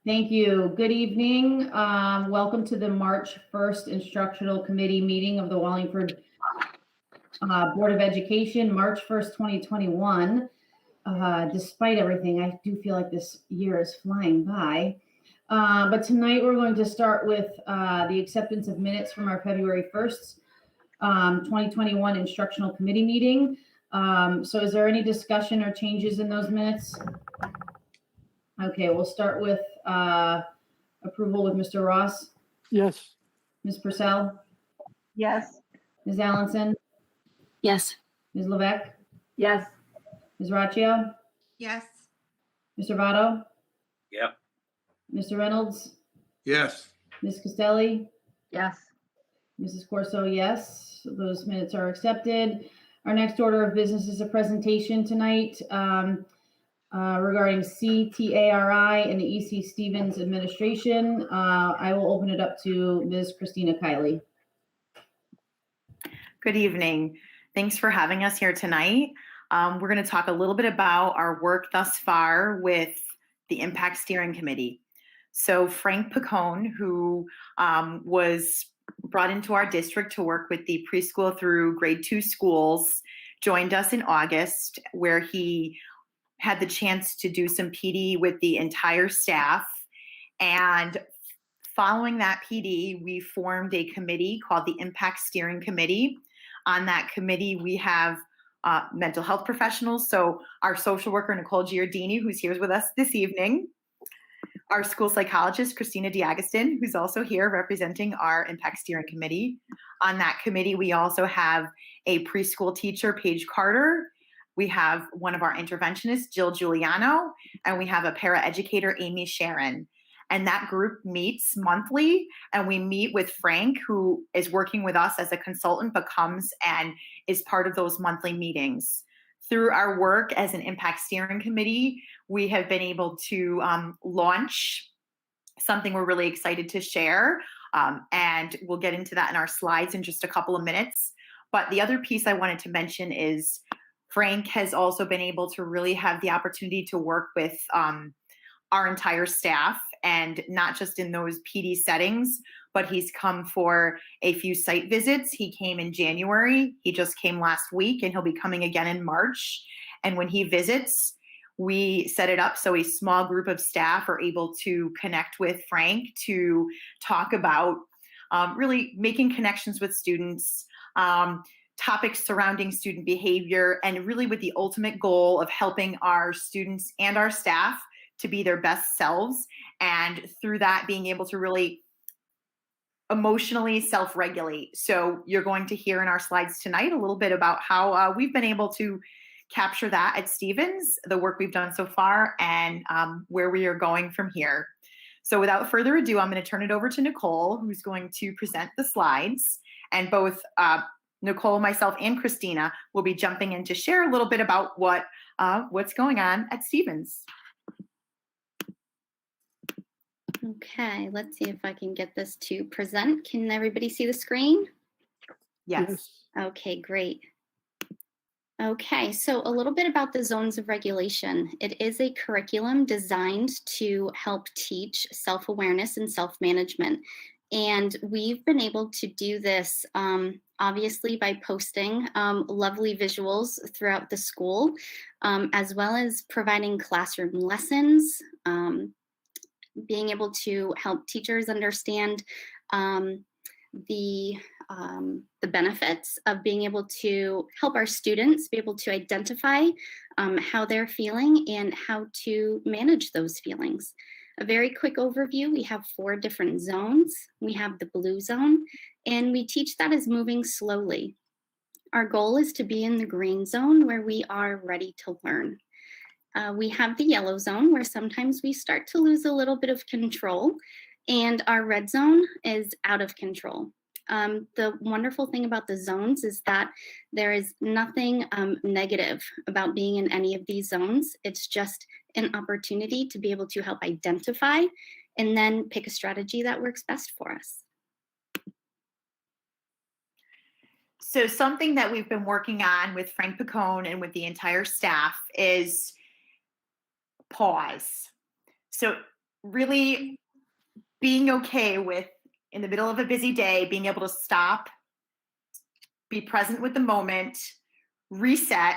Thank you. Good evening. Welcome to the March 1st Instructional Committee meeting of the Wallingford Board of Education, March 1st, 2021. Despite everything, I do feel like this year is flying by. But tonight we're going to start with the acceptance of minutes from our February 1st, 2021 Instructional Committee meeting. So is there any discussion or changes in those minutes? Okay, we'll start with approval with Mr. Ross. Yes. Ms. Purcell. Yes. Ms. Allenson. Yes. Ms. Levesque. Yes. Ms. Raccio. Yes. Mr. Votto. Yep. Mr. Reynolds. Yes. Ms. Castelli. Yes. Mrs. Corso, yes. Those minutes are accepted. Our next order of business is a presentation tonight regarding CTARI and the E.C. Stevens administration. I will open it up to Ms. Christina Kiley. Good evening. Thanks for having us here tonight. We're going to talk a little bit about our work thus far with the Impact Steering Committee. So Frank Picone, who was brought into our district to work with the preschool through grade 2 schools, joined us in August, where he had the chance to do some PD with the entire staff. And following that PD, we formed a committee called the Impact Steering Committee. On that committee, we have mental health professionals. So our social worker, Nicole Giardini, who's here with us this evening. Our school psychologist, Christina D'Agustin, who's also here representing our Impact Steering Committee. On that committee, we also have a preschool teacher, Paige Carter. We have one of our interventionists, Jill Giuliano, and we have a paraeducator, Amy Sharon. And that group meets monthly, and we meet with Frank, who is working with us as a consultant, but comes and is part of those monthly meetings. Through our work as an Impact Steering Committee, we have been able to launch something we're really excited to share, and we'll get into that in our slides in just a couple of minutes. But the other piece I wanted to mention is Frank has also been able to really have the opportunity to work with our entire staff, and not just in those PD settings, but he's come for a few site visits. He came in January. He just came last week, and he'll be coming again in March. And when he visits, we set it up so a small group of staff are able to connect with Frank to talk about really making connections with students, topics surrounding student behavior, and really with the ultimate goal of helping our students and our staff to be their best selves, and through that being able to really emotionally self-regulate. So you're going to hear in our slides tonight a little bit about how we've been able to capture that at Stevens, the work we've done so far, and where we are going from here. So without further ado, I'm going to turn it over to Nicole, who's going to present the slides, and both Nicole, myself, and Christina will be jumping in to share a little bit about what's going on at Stevens. Okay, let's see if I can get this to present. Can everybody see the screen? Yes. Okay, great. Okay, so a little bit about the zones of regulation. It is a curriculum designed to help teach self-awareness and self-management. And we've been able to do this obviously by posting lovely visuals throughout the school, as well as providing classroom lessons, being able to help teachers understand the benefits of being able to help our students be able to identify how they're feeling and how to manage those feelings. A very quick overview, we have 4 different zones. We have the blue zone, and we teach that as moving slowly. Our goal is to be in the green zone where we are ready to learn. We have the yellow zone where sometimes we start to lose a little bit of control, and our red zone is out of control. The wonderful thing about the zones is that there is nothing negative about being in any of these zones. It's just an opportunity to be able to help identify and then pick a strategy that works best for us. So something that we've been working on with Frank Picone and with the entire staff is PAWS. So really being okay with, in the middle of a busy day, being able to stop, be present with the moment, reset,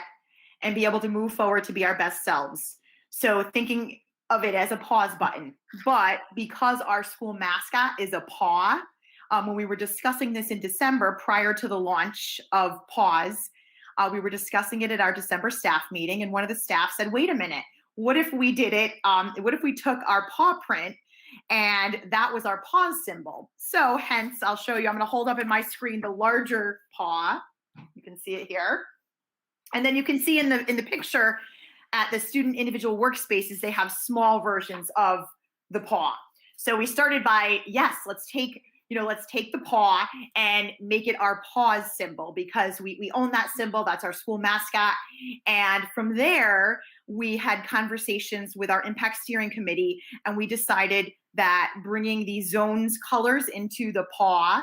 and be able to move forward to be our best selves. So thinking of it as a pause button. But because our school mascot is a paw, when we were discussing this in December prior to the launch of PAWS, we were discussing it at our December staff meeting, and one of the staff said, wait a minute, what if we did it, what if we took our paw print and that was our pause symbol? So hence, I'll show you, I'm gonna hold up in my screen the larger paw. You can see it here. And then you can see in the picture at the student individual workspaces, they have small versions of the paw. So we started by, yes, let's take the paw and make it our pause symbol, because we own that symbol. That's our school mascot. And from there, we had conversations with our impact steering committee, and we decided that bringing the zones colors into the paw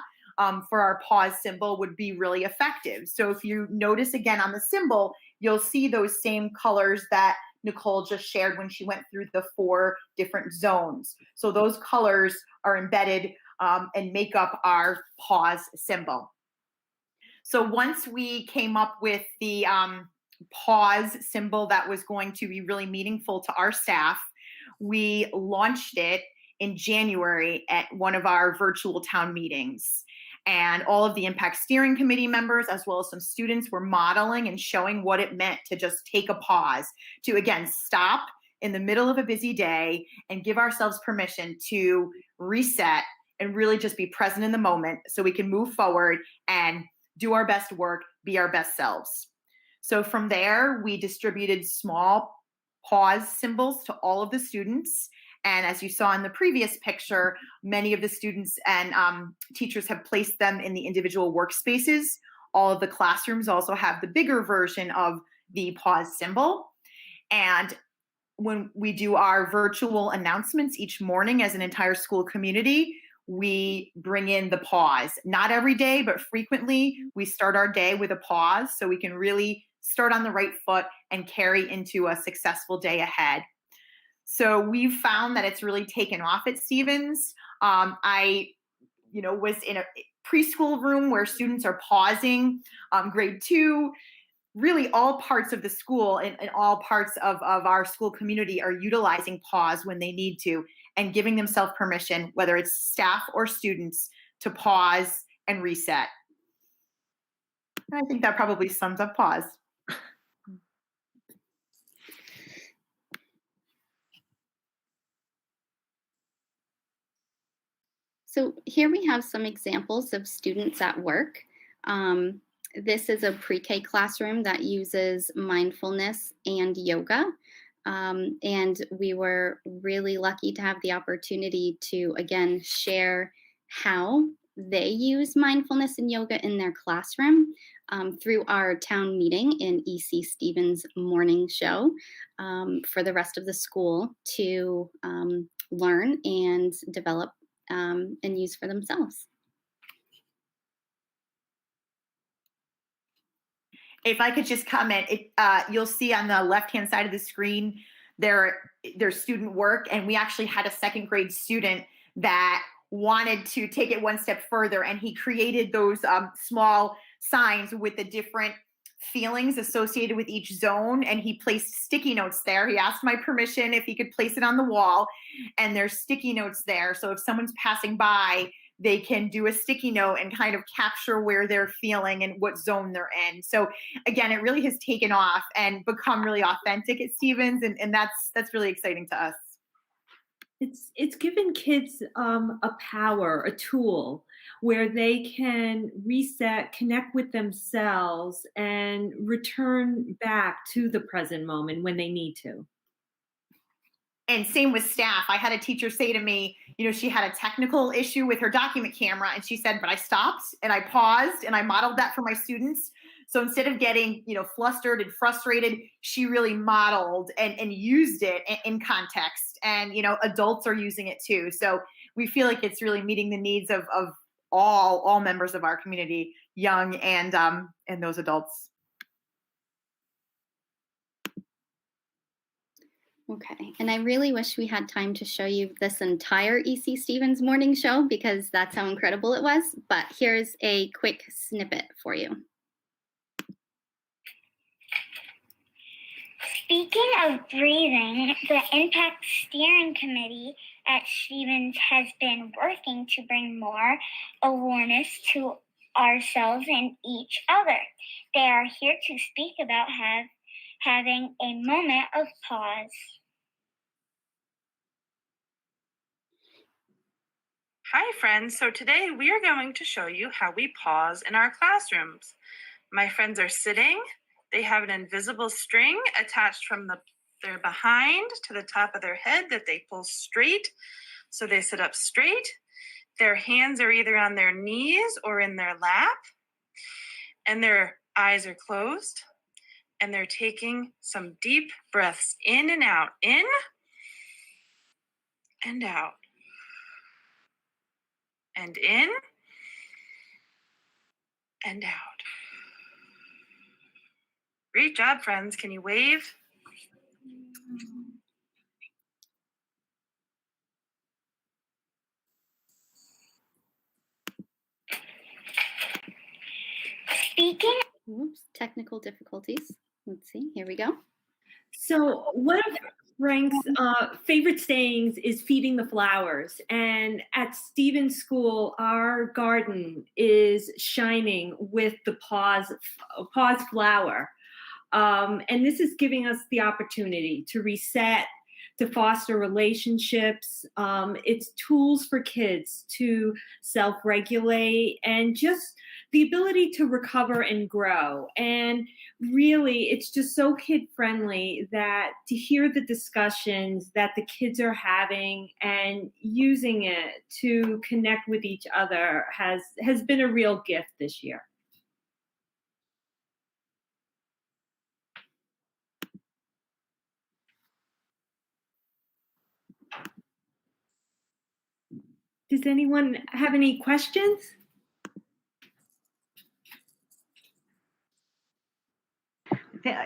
for our pause symbol would be really effective. So if you notice again on the symbol, you'll see those same colors that Nicole just shared when she went through the 4 different zones. So those colors are embedded and make up our pause symbol. So once we came up with the pause symbol that was going to be really meaningful to our staff, we launched it in January at one of our virtual town meetings. And all of the impact steering committee members, as well as some students, were modeling and showing what it meant to just take a pause, to again stop in the middle of a busy day and give ourselves permission to reset and really just be present in the moment so we can move forward and do our best work, be our best selves. So from there, we distributed small pause symbols to all of the students. And as you saw in the previous picture, many of the students and teachers have placed them in the individual workspaces. All of the classrooms also have the bigger version of the pause symbol. And when we do our virtual announcements each morning as an entire school community, we bring in the pause. Not every day, but frequently we start our day with a pause so we can really start on the right foot and carry into a successful day ahead. So we've found that it's really taken off at Stevens. I was in a preschool room where students are pausing, grade 2. Really all parts of the school and all parts of our school community are utilizing pause when they need to and giving themselves permission, whether it's staff or students, to pause and reset. I think that probably sums up pause. So here we have some examples of students at work. This is a pre-K classroom that uses mindfulness and yoga. And we were really lucky to have the opportunity to, again, share how they use mindfulness and yoga in their classroom through our town meeting in EC Stevens morning show for the rest of the school to learn and develop and use for themselves. If I could just comment, you'll see on the left-hand side of the screen their student work, and we actually had a 2nd grade student that wanted to take it one step further, and he created those small signs with the different feelings associated with each zone, and he placed sticky notes there. He asked my permission if he could place it on the wall, and there's sticky notes there. So if someone's passing by, they can do a sticky note and kind of capture where they're feeling and what zone they're in. So again, it really has taken off and become really authentic at Stevens, and that's really exciting to us. It's given kids a power, a tool where they can reset, connect with themselves, and return back to the present moment when they need to. And same with staff. I had a teacher say to me, she had a technical issue with her document camera, and she said, but I stopped and I paused and I modeled that for my students. So instead of getting, flustered and frustrated, she really modeled and used it in context. And, adults are using it too. So we feel like it's really meeting the needs of all members of our community, young and those adults. Okay, and I really wish we had time to show you this entire E.C. Stevens morning show because that's how incredible it was, but here's a quick snippet for you. Speaking of breathing, the Impact Steering Committee at Stevens has been working to bring more awareness to ourselves and each other. They are here to speak about having a moment of pause. Hi friends, so today we are going to show you how we pause in our classrooms. My friends are sitting. They have an invisible string attached from their behind to the top of their head that they pull straight. So they sit up straight. Their hands are either on their knees or in their lap. And their eyes are closed. And they're taking some deep breaths in and out. In and out. And in and out. Great job, friends. Can you wave? Speaking Oops, technical difficulties. Let's see, here we go. So one of Frank's favorite sayings is feeding the flowers. And at Stevens School, our garden is shining with the PAWS flower. And this is giving us the opportunity to reset, to foster relationships. It's tools for kids to self-regulate and just the ability to recover and grow. And really, it's just so kid-friendly that to hear the discussions that the kids are having and using it to connect with each other has been a real gift this year. Does anyone have any questions?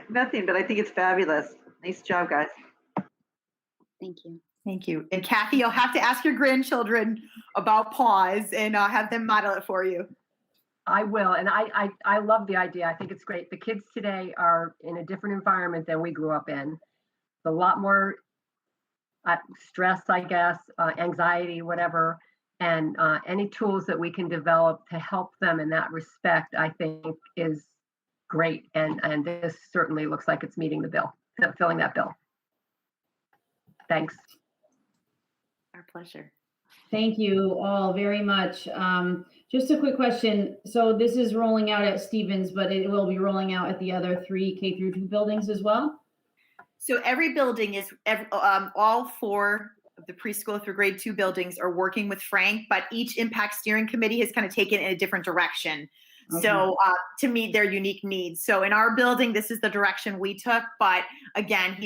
Nothing, but I think it's fabulous. Nice job, guys. Thank you. Thank you. And Kathy, you'll have to ask your grandchildren about PAWS and have them model it for you. I will, and I love the idea. I think it's great. The kids today are in a different environment than we grew up in. A lot more stress, I guess, anxiety, whatever, and any tools that we can develop to help them in that respect, I think is great. And this certainly looks like it's meeting the bill, filling that bill. Thanks. Our pleasure. Thank you all very much. Just a quick question. So this is rolling out at Stevens, but it will be rolling out at the other 3 K-2 buildings as well? So every building is, all 4 of the preschool through grade 2 buildings are working with Frank, but each impact steering committee has kind of taken in a different direction. Okay. So to meet their unique needs. So in our building, this is the direction we took, but again,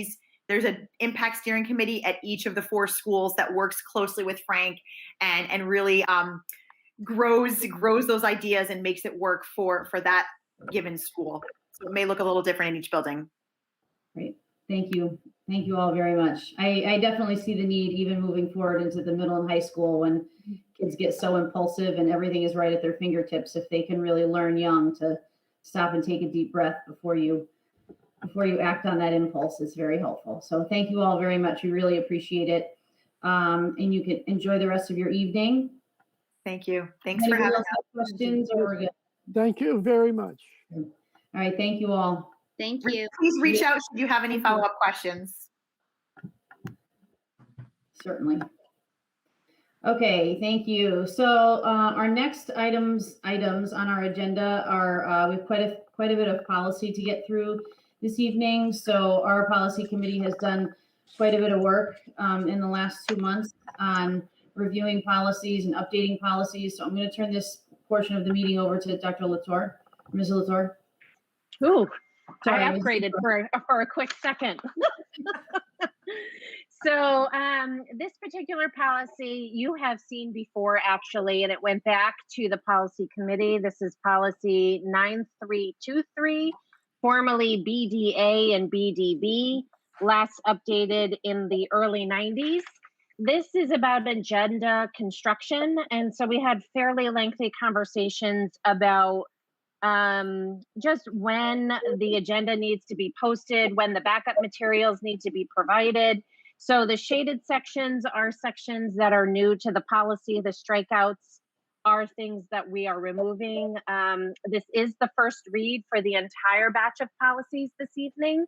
there's an impact steering committee at each of the 4 schools that works closely with Frank and really grows those ideas and makes it work for that given school. So it may look a little different in each building. Great. Thank you. Thank you all very much. I definitely see the need even moving forward into the middle and high school when kids get so impulsive and everything is right at their fingertips. If they can really learn young to stop and take a deep breath before you act on that impulse, is very helpful. So thank you all very much. We really appreciate it. And you can enjoy the rest of your evening. Thank you. Thanks for having us. Questions or we're good? Thank you very much. All right. Thank you all. Thank you. Please reach out should you have any follow-up questions. Certainly. Okay, thank you. So our next items on our agenda are we have quite a bit of policy to get through this evening. So our policy committee has done quite a bit of work in the last 2 months on reviewing policies and updating policies. So I'm going to turn this portion of the meeting over to Dr. Latour. Ms. Latour. Ooh, Sorry, I upgraded for a quick second. So this particular policy you have seen before, actually, and it went back to the policy committee. This is policy 9323, formerly BDA and BDB. last updated in the early 90s. This is about agenda construction. And so we had fairly lengthy conversations about just when the agenda needs to be posted, when the backup materials need to be provided. So the shaded sections are sections that are new to the policy. The strikeouts are things that we are removing. This is the first read for the entire batch of policies this evening.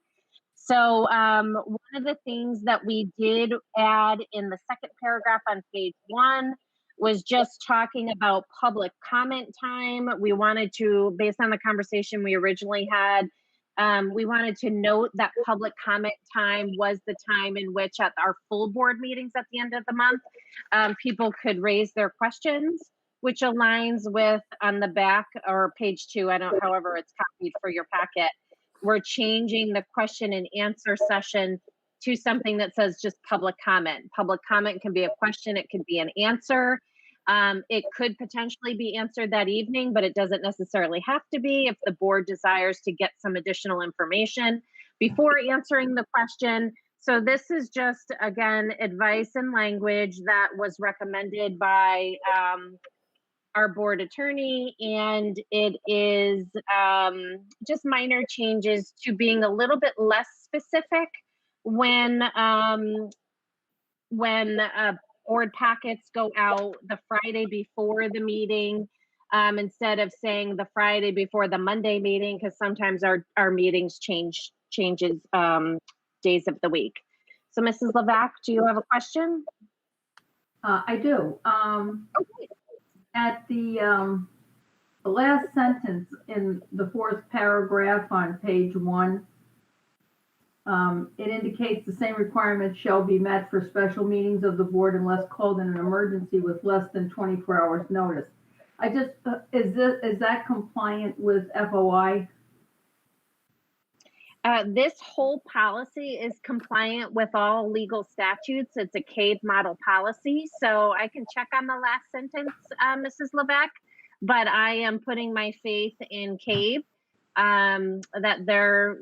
So one of the things that we did add in the second paragraph on page 1 was just talking about public comment time. We wanted to, based on the conversation we originally had, we wanted to note that public comment time was the time in which at our full board meetings at the end of the month, people could raise their questions, which aligns with on the back or page 2, however it's copied for your packet. We're changing the question and answer session to something that says just public comment. Public comment can be a question, it could be an answer. It could potentially be answered that evening, but it doesn't necessarily have to be if the board desires to get some additional information before answering the question. So this is just, again, advice and language that was recommended by our board attorney, and it is just minor changes to being a little bit less specific when board packets go out the Friday before the meeting, instead of saying the Friday before the Monday meeting, because sometimes our meetings changes days of the week. So Mrs. Levac, do you have a question? I do. Okay. At the last sentence in the 4th paragraph on page 1, it indicates the same requirements shall be met for special meetings of the board unless called in an emergency with less than 24 hours notice. I just, is that compliant with FOI? This whole policy is compliant with all legal statutes. It's a CABE model policy. So I can check on the last sentence, Mrs. Levac, but I am putting my faith in CABE that their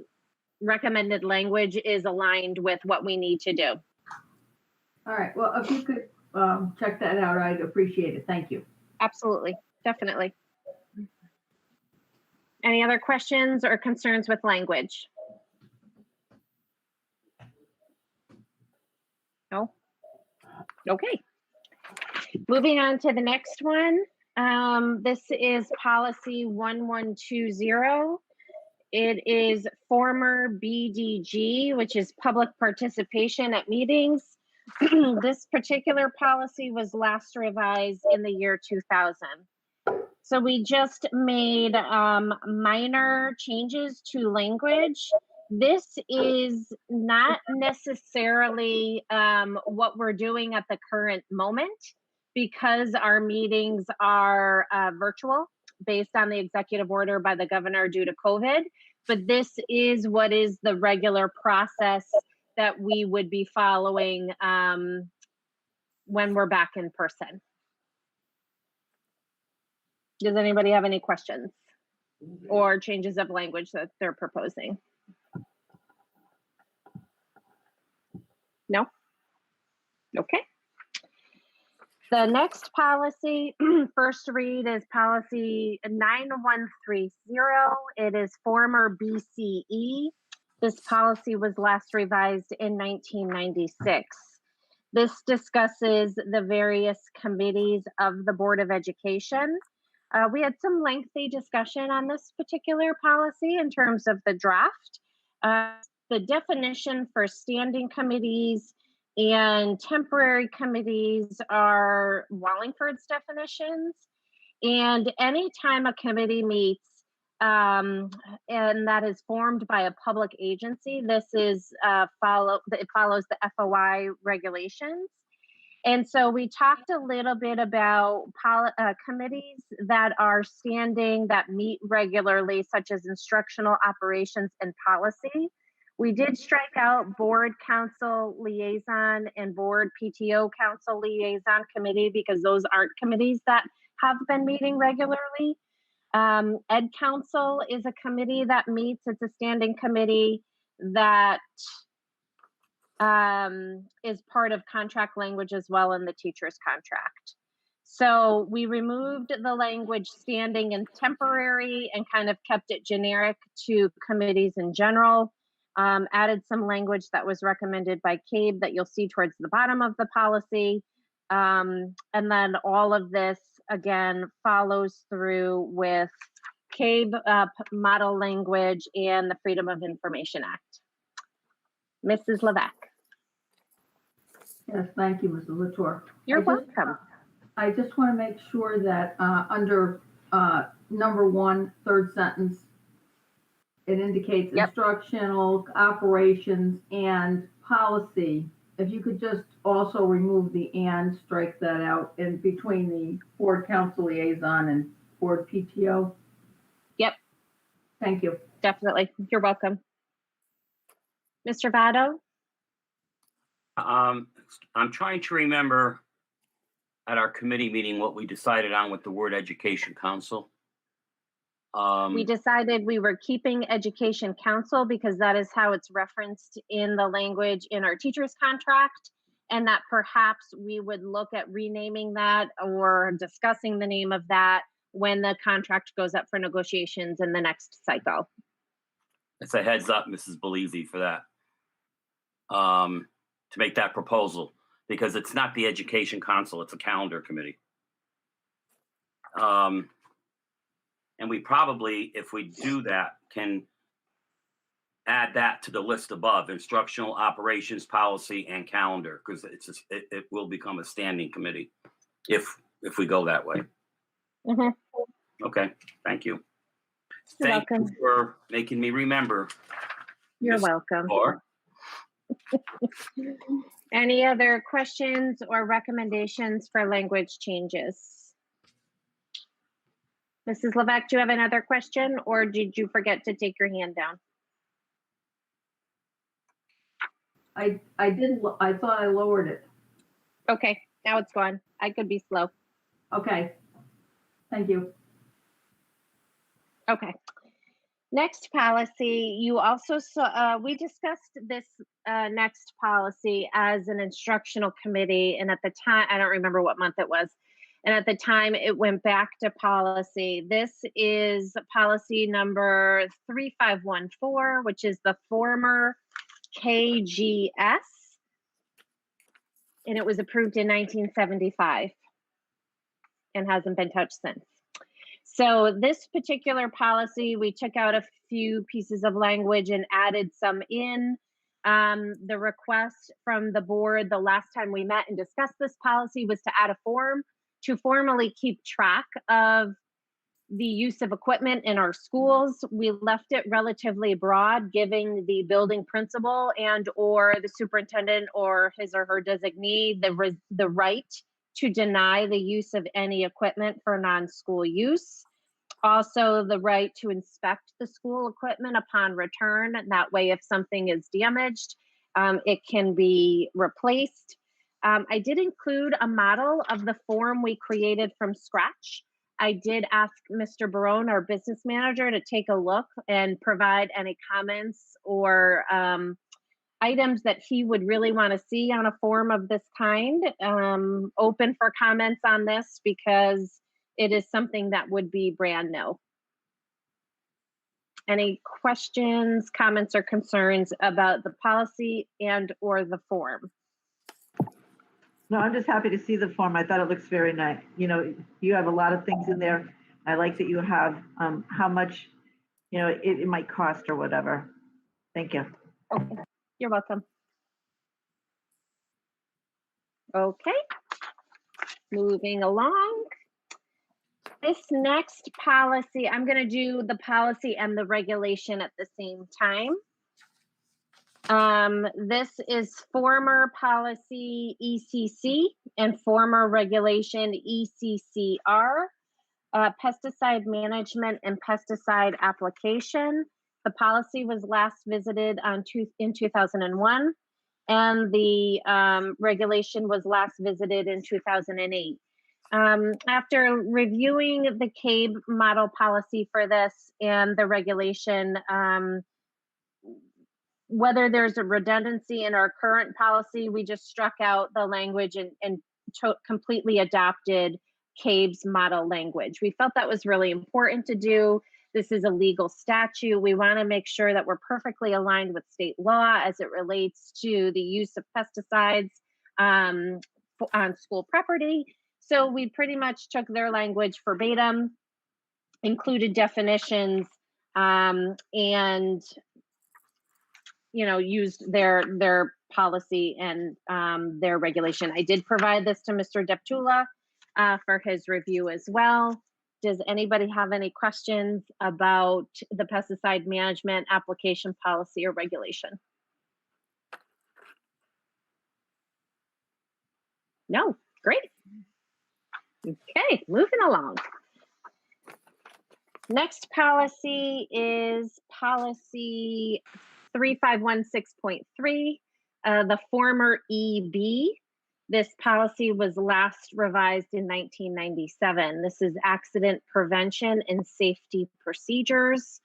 recommended language is aligned with what we need to do. All right. Well, if you could check that out, I'd appreciate it. Thank you. Absolutely. Definitely. Any other questions or concerns with language? No? Okay. Moving on to the next one. This is policy 1120. It is former BDG, which is public participation at meetings. This particular policy was last revised in the year 2000. So we just made minor changes to language. This is not necessarily what we're doing at the current moment, because our meetings are virtual based on the executive order by the governor due to COVID. But this is what is the regular process that we would be following when we're back in person. Does anybody have any questions or changes of language that they're proposing? No? Okay. The next policy, first read, is policy 9130. It is former BCE. This policy was last revised in 1996. This discusses the various committees of the Board of Education. We had some lengthy discussion on this particular policy in terms of the draft. The definition for standing committees and temporary committees are Wallingford's definitions. And anytime a committee meets and that is formed by a public agency, this is it follows the FOI regulations. And so we talked a little bit about committees that are standing, that meet regularly, such as instructional, operations, and policy. We did strike out board council liaison and board PTO council liaison committee because those aren't committees that have been meeting regularly. Ed Council is a committee that meets. It's a standing committee that is part of contract language as well in the teacher's contract. So we removed the language standing and temporary and kind of kept it generic to committees in general. Added some language that was recommended by CABE that you'll see towards the bottom of the policy. And then all of this, again, follows through with CABE model language and the Freedom of Information Act. Mrs. Levesque. Yes, thank you, Mrs. Latour. You're welcome. I just want to make sure that under number 1, third sentence, it indicates instructional, operations, and policy. If you could just also remove the and, strike that out in between the board council liaison and board PTO. Yep. Thank you. Definitely. You're welcome. Mr. Votto? I'm trying to remember at our committee meeting what we decided on with the word education council. We decided we were keeping education council because that is how it's referenced in the language in our teacher's contract, and that perhaps we would look at renaming that or discussing the name of that when the contract goes up for negotiations in the next cycle. It's a heads up, Mrs. Belize, for that. To make that proposal, because it's not the education council, it's a calendar committee. And we probably, if we do that, can add that to the list above: instructional, operations, policy, and calendar, because it will become a standing committee if we go that way. Mm-hmm. Okay, thank you. You're Thank welcome. you for making me remember. You're Ms. welcome. Orr. Any other questions or recommendations for language changes? Mrs. Levesque, do you have another question, or did you forget to take your hand down? I thought I lowered it. Okay, now it's gone. I could be slow. Okay. Thank you. Okay. Next policy, you also saw, we discussed this next policy as an instructional committee, and at the time, I don't remember what month it was, and at the time it went back to policy. This is policy number 3514, which is the former KGS, and it was approved in 1975 and hasn't been touched since. So this particular policy, we took out a few pieces of language and added some in. The request from the board the last time we met and discussed this policy was to add a form to formally keep track of the use of equipment in our schools. We left it relatively broad, giving the building principal and or the superintendent or his or her designee the right to deny the use of any equipment for non-school use. Also, the right to inspect the school equipment upon return. That way, if something is damaged, it can be replaced. I did include a model of the form we created from scratch. I did ask Mr. Barone, our business manager, to take a look and provide any comments or items that he would really want to see on a form of this kind. Open for comments on this because it is something that would be brand new. Any questions, comments, or concerns about the policy and or the form? No, I'm just happy to see the form. I thought it looks very nice. You know, you have a lot of things in there. I like that you have how much, you know, it might cost or whatever. Thank you. Okay, you're welcome. Okay, moving along. This next policy, I'm going to do the policy and the regulation at the same time. This is former policy ECC and former regulation ECCR, pesticide management and pesticide application. The policy was last visited in 2001, and the regulation was last visited in 2008. After reviewing the CABE model policy for this and the regulation, whether there's a redundancy in our current policy, we just struck out the language and completely adopted CABE's model language. We felt that was really important to do. This is a legal statute. We want to make sure that we're perfectly aligned with state law as it relates to the use of pesticides on school property. So we pretty much took their language verbatim, included definitions, and used their policy and their regulation. I did provide this to Mr. Deptula for his review as well. Does anybody have any questions about the pesticide management application policy or regulation? No, great. Okay, moving along. Next policy is policy 3516.3, the former EB. This policy was last revised in 1997. This is accident prevention and safety procedures.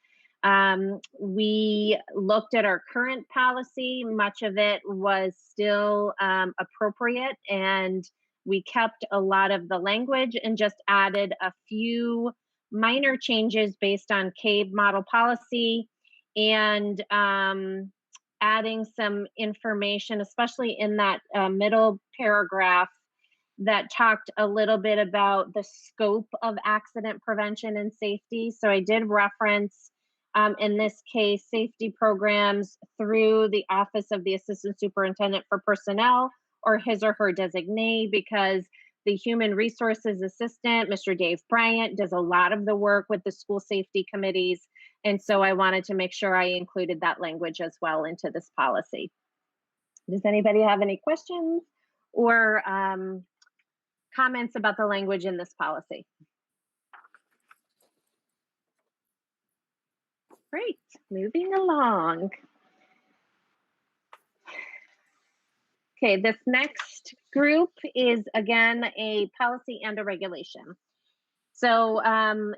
We looked at our current policy. Much of it was still appropriate, and we kept a lot of the language and just added a few minor changes based on CABE model policy and adding some information, especially in that middle paragraph that talked a little bit about the scope of accident prevention and safety. So I did reference, in this case, safety programs through the Office of the Assistant Superintendent for Personnel or his or her designee, because the Human Resources Assistant, Mr. Dave Bryant, does a lot of the work with the school safety committees. And so I wanted to make sure I included that language as well into this policy. Does anybody have any questions or comments about the language in this policy? Great, moving along. Okay, this next group is again a policy and a regulation. So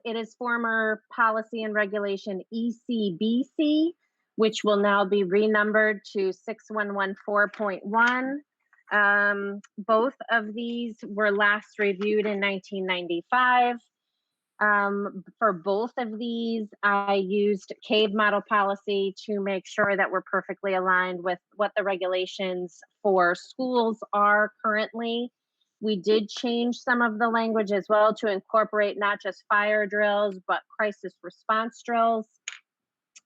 it is former policy and regulation ECBC, which will now be renumbered to 6114.1. Both of these were last reviewed in 1995. For both of these, I used CABE model policy to make sure that we're perfectly aligned with what the regulations for schools are currently. We did change some of the language as well to incorporate not just fire drills, but crisis response drills.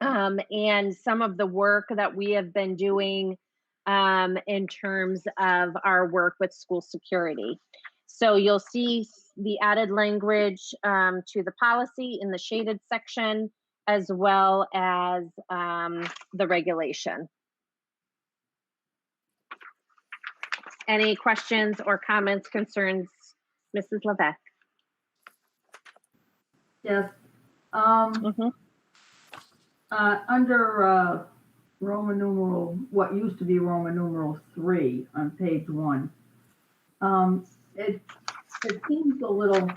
And some of the work that we have been doing in terms of our work with school security. So you'll see the added language to the policy in the shaded section, as well as the regulation. Any questions or comments, concerns, Mrs. Levesque? Yes. Under Roman numeral, what used to be Roman numeral 3 on page 1, it seems a little,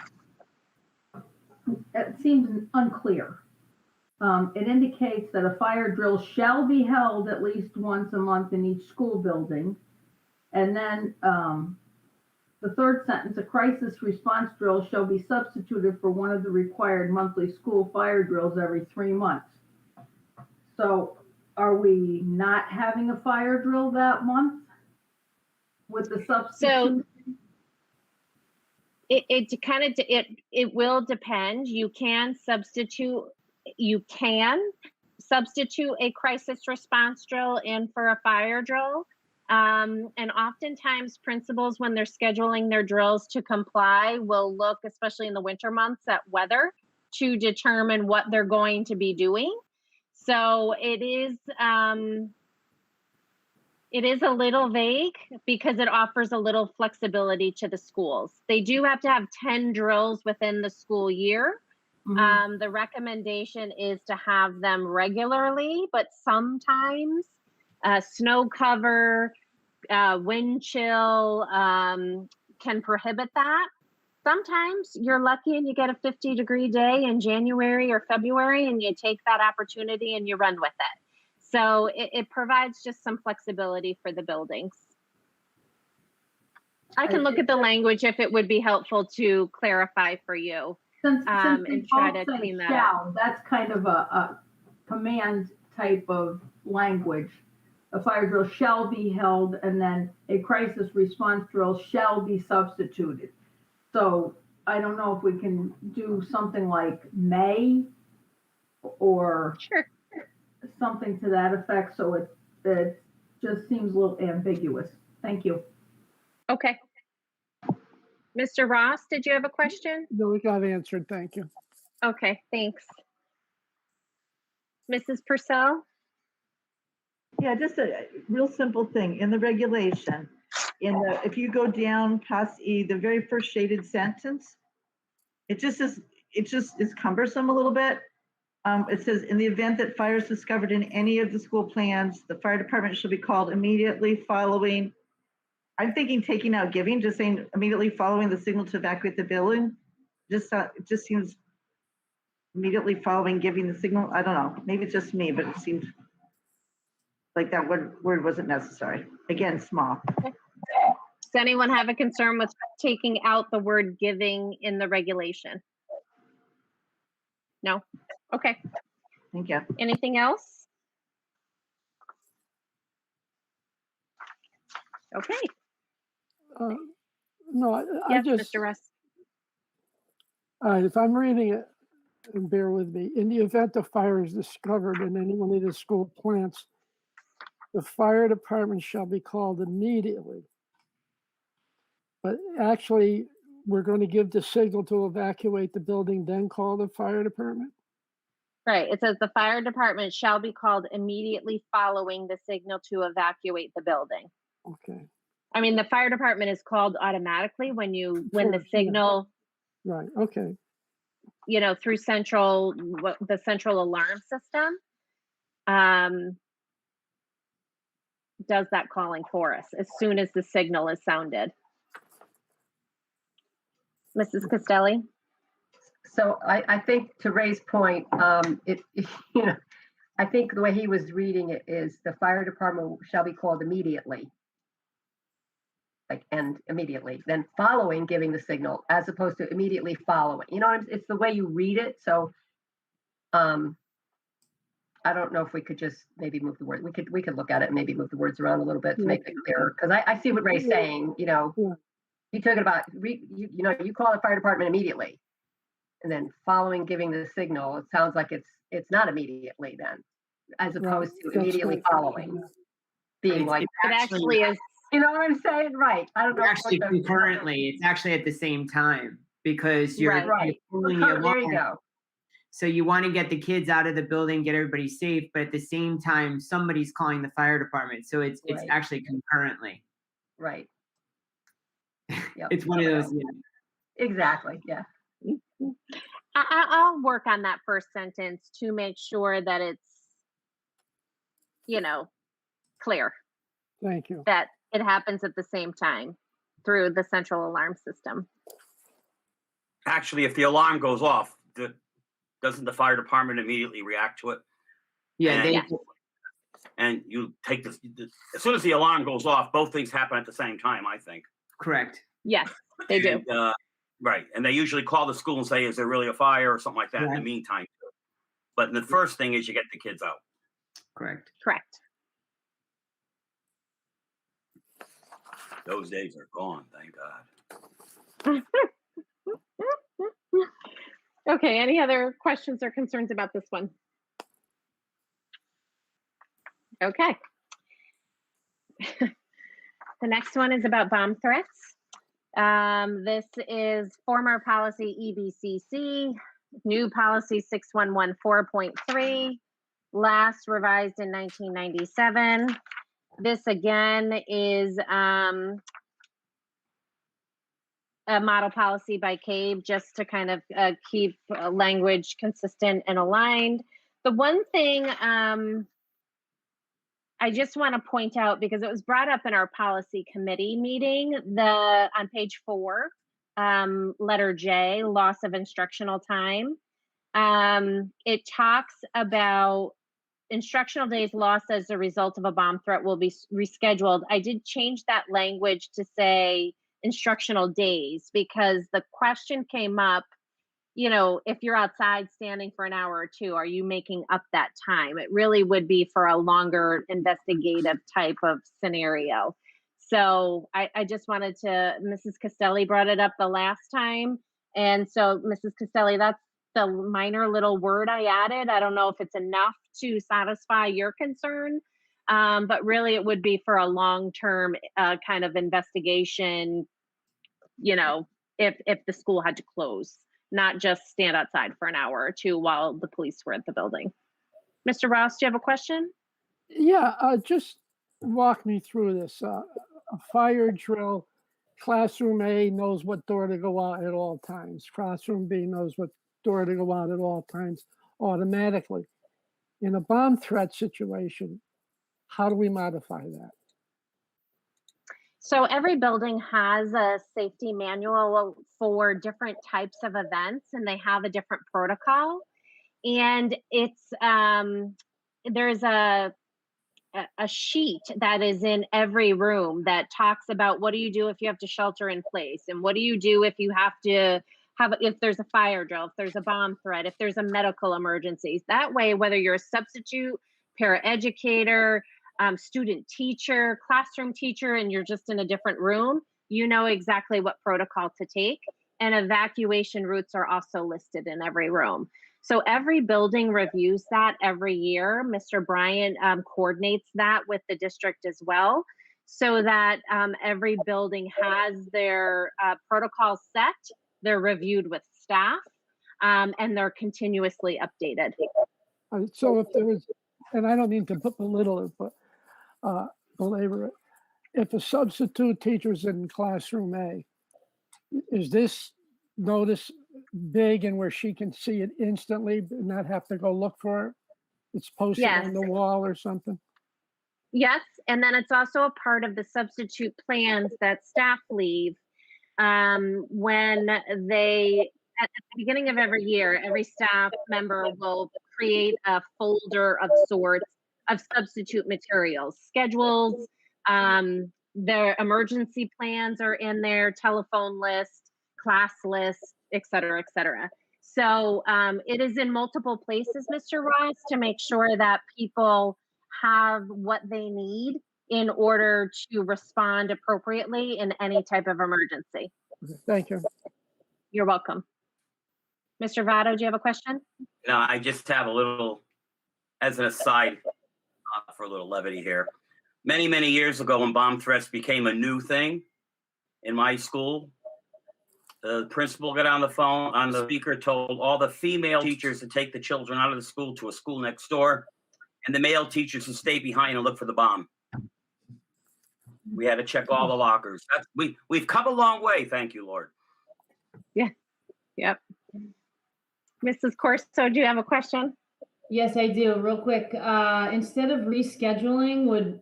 it seems unclear. It indicates that a fire drill shall be held at least once a month in each school building. And then the third sentence, a crisis response drill shall be substituted for one of the required monthly school fire drills every 3 months. So are we not having a fire drill that month with the substitution? So it will depend. You can substitute a crisis response in in for a fire drill. And oftentimes principals, when they're scheduling their drills to comply, will look, especially in the winter months, at weather to determine what they're going to be doing. So it is a little vague because it offers a little flexibility to the schools. They do have to have 10 drills within the school year. Mm-hmm. The recommendation is to have them regularly, but sometimes snow cover, wind chill can prohibit that. Sometimes you're lucky and you get a 50-degree day in January or February and you take that opportunity and you run with it. So it provides just some flexibility for the buildings. I can look at the language if it would be helpful to clarify for you. Since And we try both to say clean that shall, that's kind of a command type of language. A fire drill shall be held, and then a crisis response drill shall be substituted. So I don't know if we can do something like may or Sure. something to that effect, so it just seems a little ambiguous. Thank you. Okay. Mr. Ross, did you have a question? No, it got answered. Thank you. Okay, thanks. Mrs. Purcell? Yeah, just a real simple thing. In the regulation, if you go down past E, the very first shaded sentence, it just is cumbersome a little bit. It says, in the event that fire is discovered in any of the school plans, the fire department shall be called immediately following. I'm thinking taking out giving, just saying immediately following the signal to evacuate the building. It just seems immediately following giving the signal. I don't know. Maybe it's just me, but it seemed like that word wasn't necessary. Again, small. Okay. Does anyone have a concern with taking out the word giving in the regulation? No? Okay. Thank you. Anything else? Okay. No, I Yes, just, Mr. Russ. if I'm reading it, and bear with me, in the event a fire is discovered in any one of the school plants, the fire department shall be called immediately. But actually, we're going to give the signal to evacuate the building, then call the fire department? Right. It says the fire department shall be called immediately following the signal to evacuate the building. Okay. I mean, the fire department is called automatically when the Sure, signal, right, okay. Through the central alarm system, does that calling for us as soon as the signal is sounded. Mrs. Costelli? So I think to Ray's point, I think the way he was reading it is the fire department shall be called immediately. And immediately, then following giving the signal, as opposed to immediately following. It's the way you read it. So I don't know if we could just maybe move the word. We could look at it and maybe move the words around a little bit to make it clearer. Because I see what Ray's saying. He took it about you call the fire department immediately, and then following giving the signal. It sounds like it's not immediately then, as opposed to immediately following, being like it actually is. You know what I'm saying? Right. I don't know. Actually, concurrently, it's actually at the same time because you're pulling the alarm. There you go. So you want to get the kids out of the building, get everybody safe, but at the same time, somebody's calling the fire department. So it's actually concurrently. Right. Yep. It's one of those. Exactly. Yeah. I'll work on that first sentence to make sure that it's, clear. Thank you. That it happens at the same time through the central alarm system. Actually, if the alarm goes off, doesn't the fire department immediately react to it? Yeah, and you take this as soon as the alarm goes off, both things happen at the same time, I think. Correct. Yes, they do. Right. And they usually call the school and say, is there really a fire or something like that in the meantime. But the first thing is you get the kids out. Correct. Those days are gone, thank God. Okay, any other questions or concerns about this one? Okay. The next one is about bomb threats. This is former policy EBCC, new policy 6114.3, last revised in 1997. This again is a model policy by CABE just to kind of keep language consistent and aligned. The one thing I just want to point out, because it was brought up in our policy committee meeting, on page 4, letter J, loss of instructional time. It talks about instructional days lost as a result of a bomb threat will be rescheduled. I did change that language to say instructional days because the question came up, if you're outside standing for an hour or two, are you making up that time? It really would be for a longer investigative type of scenario. So I just wanted to, Mrs. Castelli brought it up the last time. And so Mrs. Castelli, that's the minor little word I added. I don't know if it's enough to satisfy your concern, but really it would be for a long-term kind of investigation, if the school had to close, not just stand outside for an hour or two while the police were at the building. Mr. Ross, do you have a question? Yeah, just walk me through this. A fire drill, classroom A knows what door to go out at all times. Classroom B knows what door to go out at all times automatically. In a bomb threat situation, how do we modify that? So every building has a safety manual for different types of events, and they have a different protocol. And it's there's a sheet that is in every room that talks about what do you do if you have to shelter in place, and what do you do if you have to if there's a fire drill, if there's a bomb threat, if there's a medical emergency. That way, whether you're a substitute, paraeducator, student teacher, classroom teacher, and you're just in a different room, you know exactly what protocol to take. And evacuation routes are also listed in every room. So every building reviews that every year. Mr. Bryant coordinates that with the district as well, so that every building has their protocol set, they're reviewed with staff, and they're continuously updated. So if there was, and I don't mean to belittle it, but belabor it. If a substitute teacher's in classroom A, is this notice big and where she can see it instantly and not have to go look for it? It's posted on the wall or something? Yes, and then it's also a part of the substitute plans that staff leave when they, at the beginning of every year, every staff member will create a folder of sorts of substitute materials, schedules, their emergency plans are in there, telephone list, class list, et cetera, et cetera. So it is in multiple places, Mr. Ross, to make sure that people have what they need in order to respond appropriately in any type of emergency. Thank you. You're welcome. Mr. Votto, do you have a question? No, I just have a little, as an aside, for a little levity here. Many, many years ago, when bomb threats became a new thing in my school, the principal got on the phone, on the speaker, told all the female teachers to take the children out of the school to a school next door, and the male teachers to stay behind and look for the bomb. We had to check all the lockers. We've come a long way, thank you, Lord. Yeah. Yep. Mrs. Corso, do you have a question? Yes, I do. Real quick, instead of rescheduling, would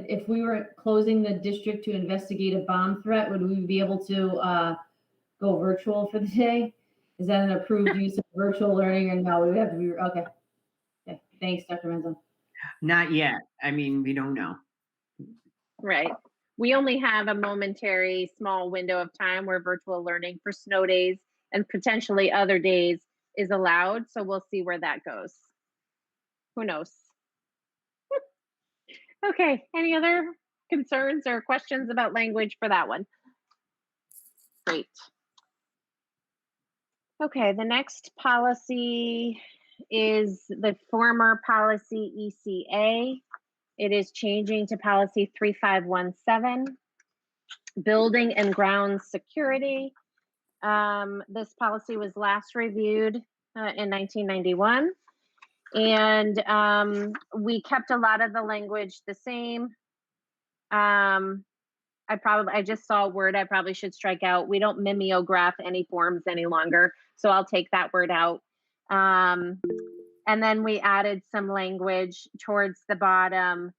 if we were closing the district to investigate a bomb threat, would we be able to go virtual for the day? Is that an approved use of virtual learning, or no? We would have to be okay. Okay. Thanks, Dr. Menzo. Not yet. I mean, we don't know. Right. We only have a momentary small window of time where virtual learning for snow days and potentially other days is allowed. So we'll see where that goes. Who knows? Okay. Any other concerns or questions about language for that one? Great. Okay. The next policy is the former policy ECA. It is changing to policy 3517, building and grounds security. This policy was last reviewed in 1991. And we kept a lot of the language the same. I just saw a word I probably should strike out. We don't mimeograph any forms any longer. So I'll take that word out. And then we added some language towards the bottom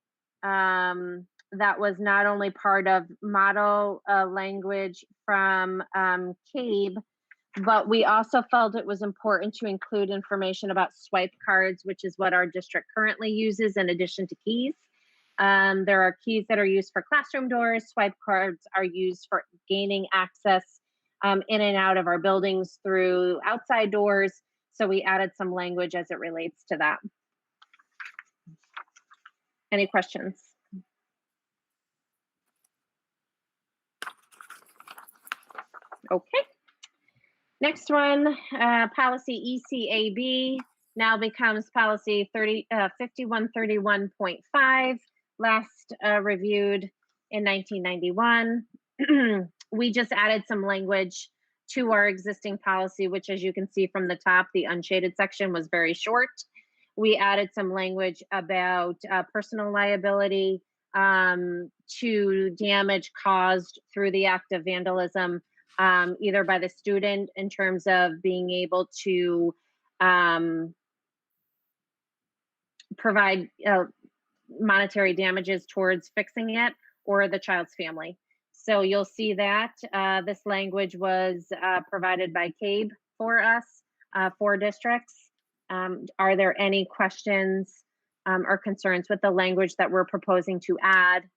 that was not only part of model language from CABE, but we also felt it was important to include information about swipe cards, which is what our district currently uses in addition to keys. There are keys that are used for classroom doors. Swipe cards are used for gaining access in and out of our buildings through outside doors. So we added some language as it relates to that. Any questions? Okay. Next one, policy ECAB now becomes policy 5131.5, last reviewed in 1991. We just added some language to our existing policy, which, as you can see from the top, the unshaded section was very short. We added some language about personal liability to damage caused through the act of vandalism, either by the student in terms of being able to provide monetary damages towards fixing it, or the child's family. So you'll see that this language was provided by CABE for us, for districts. Are there any questions or concerns with the language that we're proposing to add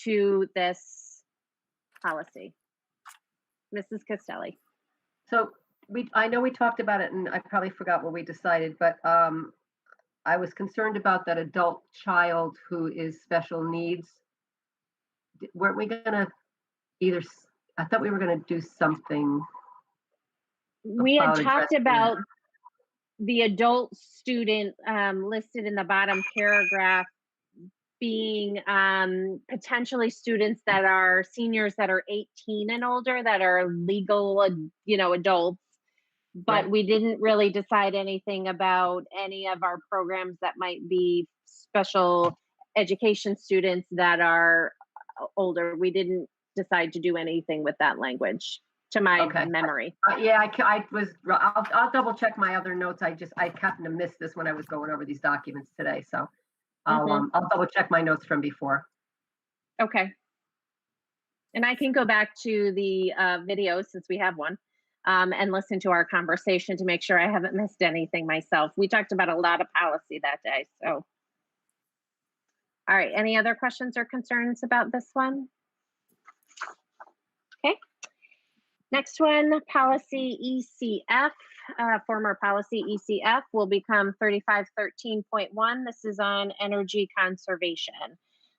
to this policy? Mrs. Castelli. So I know we talked about it, and I probably forgot what we decided, but I was concerned about that adult child who is special needs. Weren't we gonna I thought we were gonna do something. We had talked about the adult student listed in the bottom paragraph being potentially students that are seniors that are 18 and older, that are legal, adults. But Right. we didn't really decide anything about any of our programs that might be special education students that are older. We didn't decide to do anything with that language, to my memory. Yeah, I'll double check my other notes. I happened to miss this when I was going over these documents today. So I'll double check my notes from before. Okay. And I can go back to the video, since we have one, and listen to our conversation to make sure I haven't missed anything myself. We talked about a lot of policy that day. So, all right. Any other questions or concerns about this one? Okay. Next one, policy ECF, former policy ECF will become 3513.1. This is on energy conservation.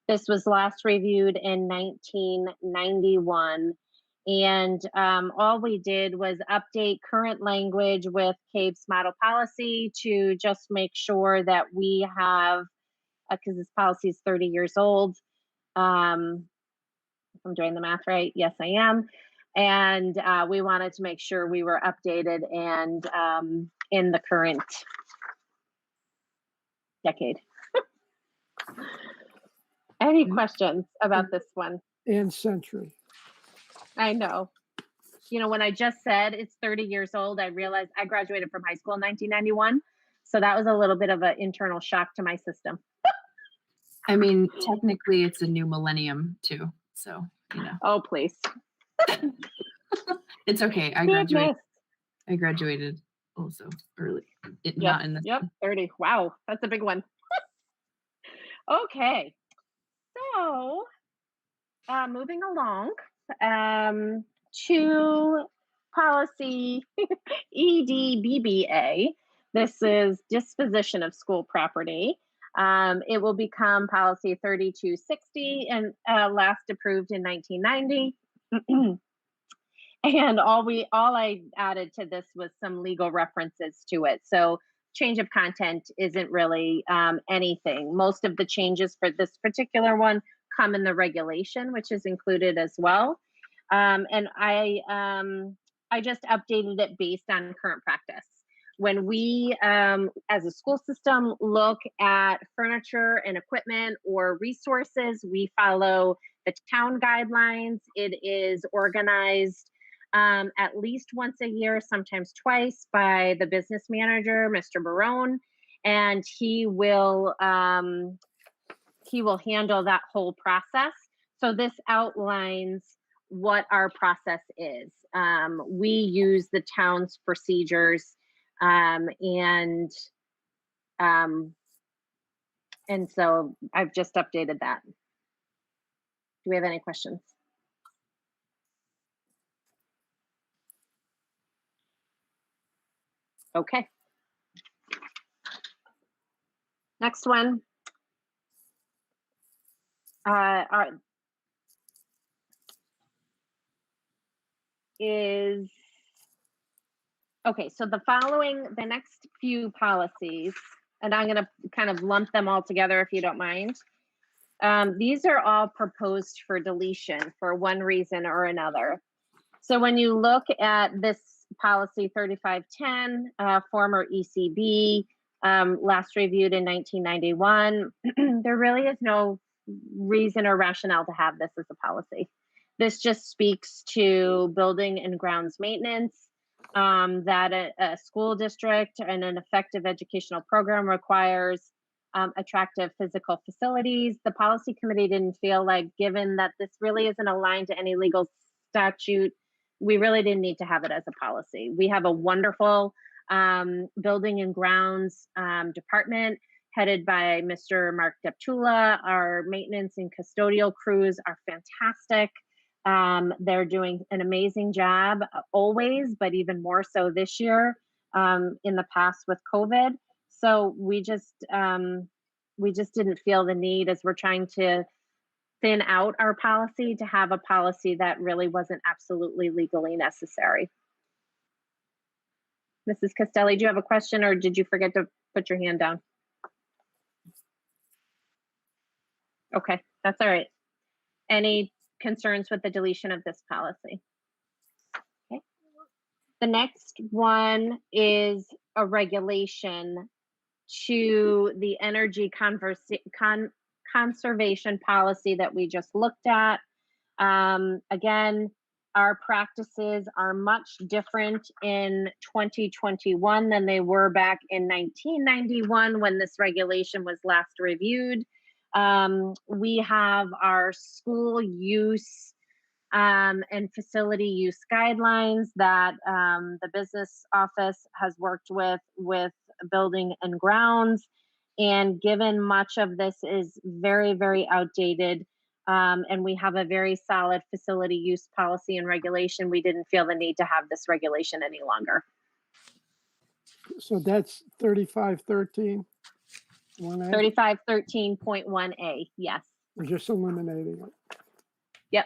This was last reviewed in 1991. And all we did was update current language with CABE's model policy to just make sure that we have, because this policy is 30 years old. If I'm doing the math right, yes, I am. And we wanted to make sure we were updated and in the current decade. Any questions about this one? And century. I know. When I just said it's 30 years old, I realized I graduated from high school in 1991. So that was a little bit of an internal shock to my system. I mean, technically it's a new millennium too. So, Oh, please. It's okay. I graduated also early. Not in this. Yep, 30. Wow, that's a big one. Okay. So, moving along to policy EDBBA. This is disposition of school property. It will become policy 3260 and last approved in 1990. And all I added to this was some legal references to it. So change of content isn't really anything. Most of the changes for this particular one come in the regulation, which is included as well. And I just updated it based on current practice. When we, as a school system, look at furniture and equipment or resources, we follow the town guidelines. It is organized at least once a year, sometimes twice, by the business manager, Mr. Barone, and he will handle that whole process. So this outlines what our process is. we use the town's procedures, and so I've just updated that. Do we have any questions? Okay. Next one. Is okay, so the next few policies, and I'm going to kind of lump them all together if you don't mind. These are all proposed for deletion for one reason or another. So when you look at this policy 3510, former ECB, last reviewed in 1991, there really is no reason or rationale to have this as a policy. This just speaks to building and grounds maintenance, that a school district and an effective educational program requires attractive physical facilities. The policy committee didn't feel like, given that this really isn't aligned to any legal statute, we really didn't need to have it as a policy. We have a wonderful building and grounds department headed by Mr. Mark Deptula. Our maintenance and custodial crews are fantastic. They're doing an amazing job always, but even more so this year in the past with COVID. So we just didn't feel the need, as we're trying to thin out our policy, to have a policy that really wasn't absolutely legally necessary. Mrs. Castelli, do you have a question, or did you forget to put your hand down? Okay, that's all right. Any concerns with the deletion of this policy? Okay. The next one is a regulation to the energy conservation policy that we just looked at. Again, our practices are much different in 2021 than they were back in 1991 when this regulation was last reviewed. We have our school use and facility use guidelines that the business office has worked with building and grounds. And given much of this is very, very outdated, and we have a very solid facility use policy and regulation, we didn't feel the need to have this regulation any longer. So that's 3513. 3513.1A, yes. We're just eliminating it. Yep.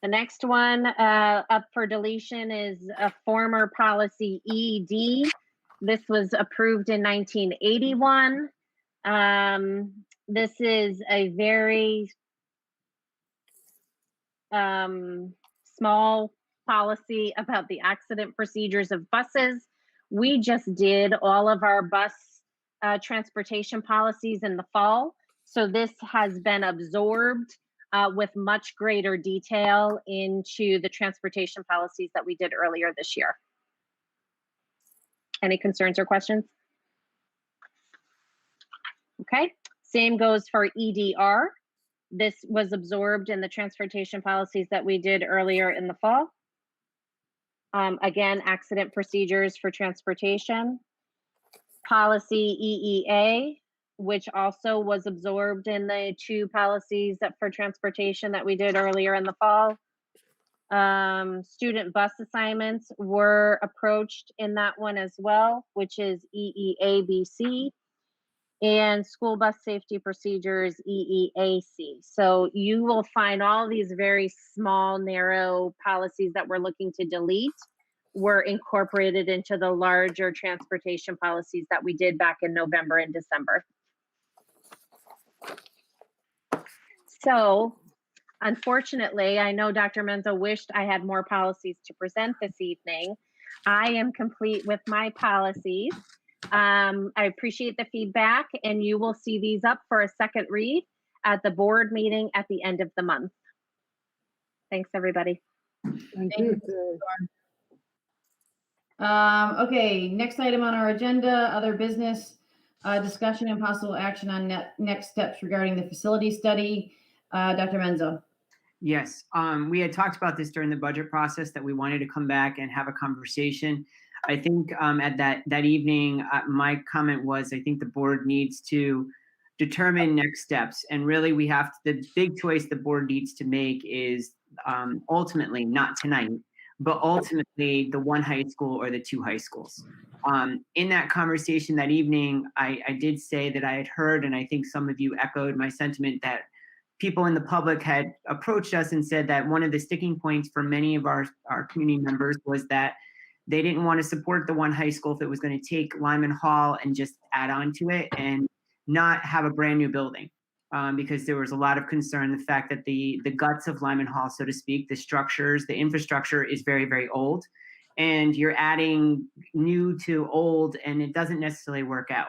The next one up for deletion is a former policy ED. This was approved in 1981. This is a very small policy about the accident procedures of buses. We just did all of our bus transportation policies in the fall. So this has been absorbed with much greater detail into the transportation policies that we did earlier this year. Any concerns or questions? Okay, same goes for EDR. This was absorbed in the transportation policies that we did earlier in the fall. Again, accident procedures for transportation. Policy EEA, which also was absorbed in the two policies that for transportation that we did earlier in the fall. Student bus assignments were approached in that one as well, which is EEABC. And school bus safety procedures, EEAC. So you will find all these very small, narrow policies that we're looking to delete were incorporated into the larger transportation policies that we did back in November and December. So unfortunately, I know Dr. Menzo wished I had more policies to present this evening. I am complete with my policies. I appreciate the feedback, and you will see these up for a second read at the board meeting at the end of the month. Thanks, everybody. Thank you. Okay, next item on our agenda, other business, discussion and possible action on next steps regarding the facility study. Dr. Menzo. Yes, we had talked about this during the budget process that we wanted to come back and have a conversation. I think at that evening, my comment was I think the board needs to determine next steps, and really the big choice the board needs to make is ultimately not tonight, but ultimately the one high school or the two high schools. In that conversation that evening, I did say that I had heard, and I think some of you echoed my sentiment that people in the public had approached us and said that one of the sticking points for many of our community members was that they didn't want to support the one high school if it was going to take Lyman Hall and just add on to it and not have a brand new building. Because there was a lot of concern, the fact that the guts of Lyman Hall, so to speak, the structures, the infrastructure is very, very old. And you're adding new to old, and it doesn't necessarily work out.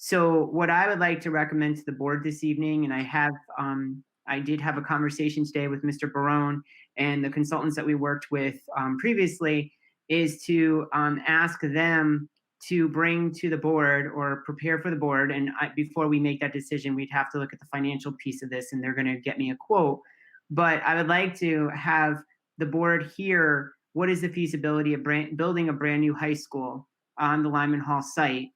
So what I would like to recommend to the board this evening, and I did have a conversation today with Mr. Barone and the consultants that we worked with previously, is to ask them to bring to the board or prepare for the board. And before we make that decision, we'd have to look at the financial piece of this, and they're going to get me a quote. But I would like to have the board hear what is the feasibility of building a brand new high school on the Lyman Hall site,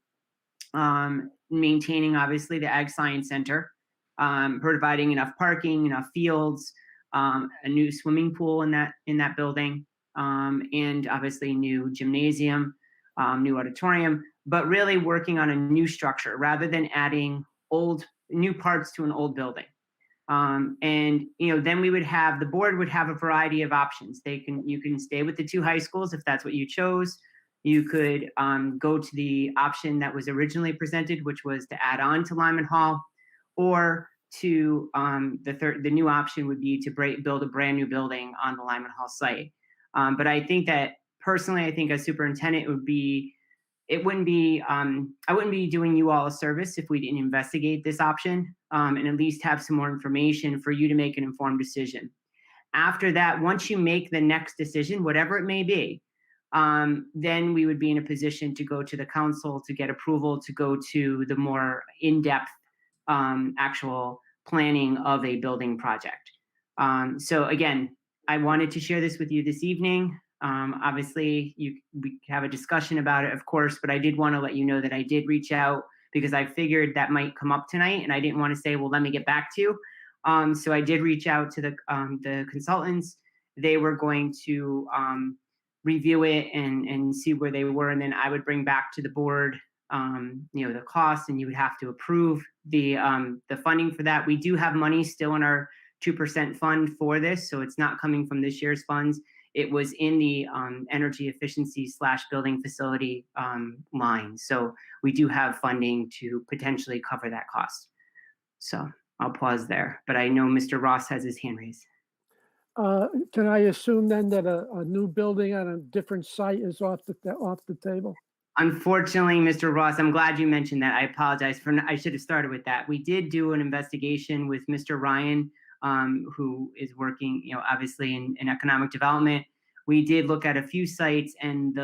maintaining obviously the Ag Science Center, providing enough parking, enough fields, a new swimming pool in that building, and obviously new gymnasium, new auditorium, but really working on a new structure rather than adding new parts to an old building. And then the board would have a variety of options. You can stay with the two high schools if that's what you chose. You could go to the option that was originally presented, which was to add on to Lyman Hall, or to the new option would be to build a brand new building on the Lyman Hall site. But I think that personally, I think as superintendent, I wouldn't be doing you all a service if we didn't investigate this option and at least have some more information for you to make an informed decision. After that, once you make the next decision, whatever it may be, then we would be in a position to go to the council to get approval to go to the more in-depth actual planning of a building project. So again, I wanted to share this with you this evening. Obviously, we have a discussion about it, of course, but I did want to let you know that I did reach out because I figured that might come up tonight, and I didn't want to say, well, let me get back to you. So I did reach out to the consultants. They were going to review it and see where they were, and then I would bring back to the board, the cost, and you would have to approve the funding for that. We do have money still in our 2% fund for this, so it's not coming from this year's funds. It was in the energy efficiency / building facility line. So we do have funding to potentially cover that cost. So I'll pause there, but I know Mr. Ross has his hand raised. Can I assume then that a new building on a different site is off the table? Unfortunately, Mr. Ross, I'm glad you mentioned that. I apologize I should have started with that. We did do an investigation with Mr. Ryan, who is working, obviously in economic development. We did look at a few sites, and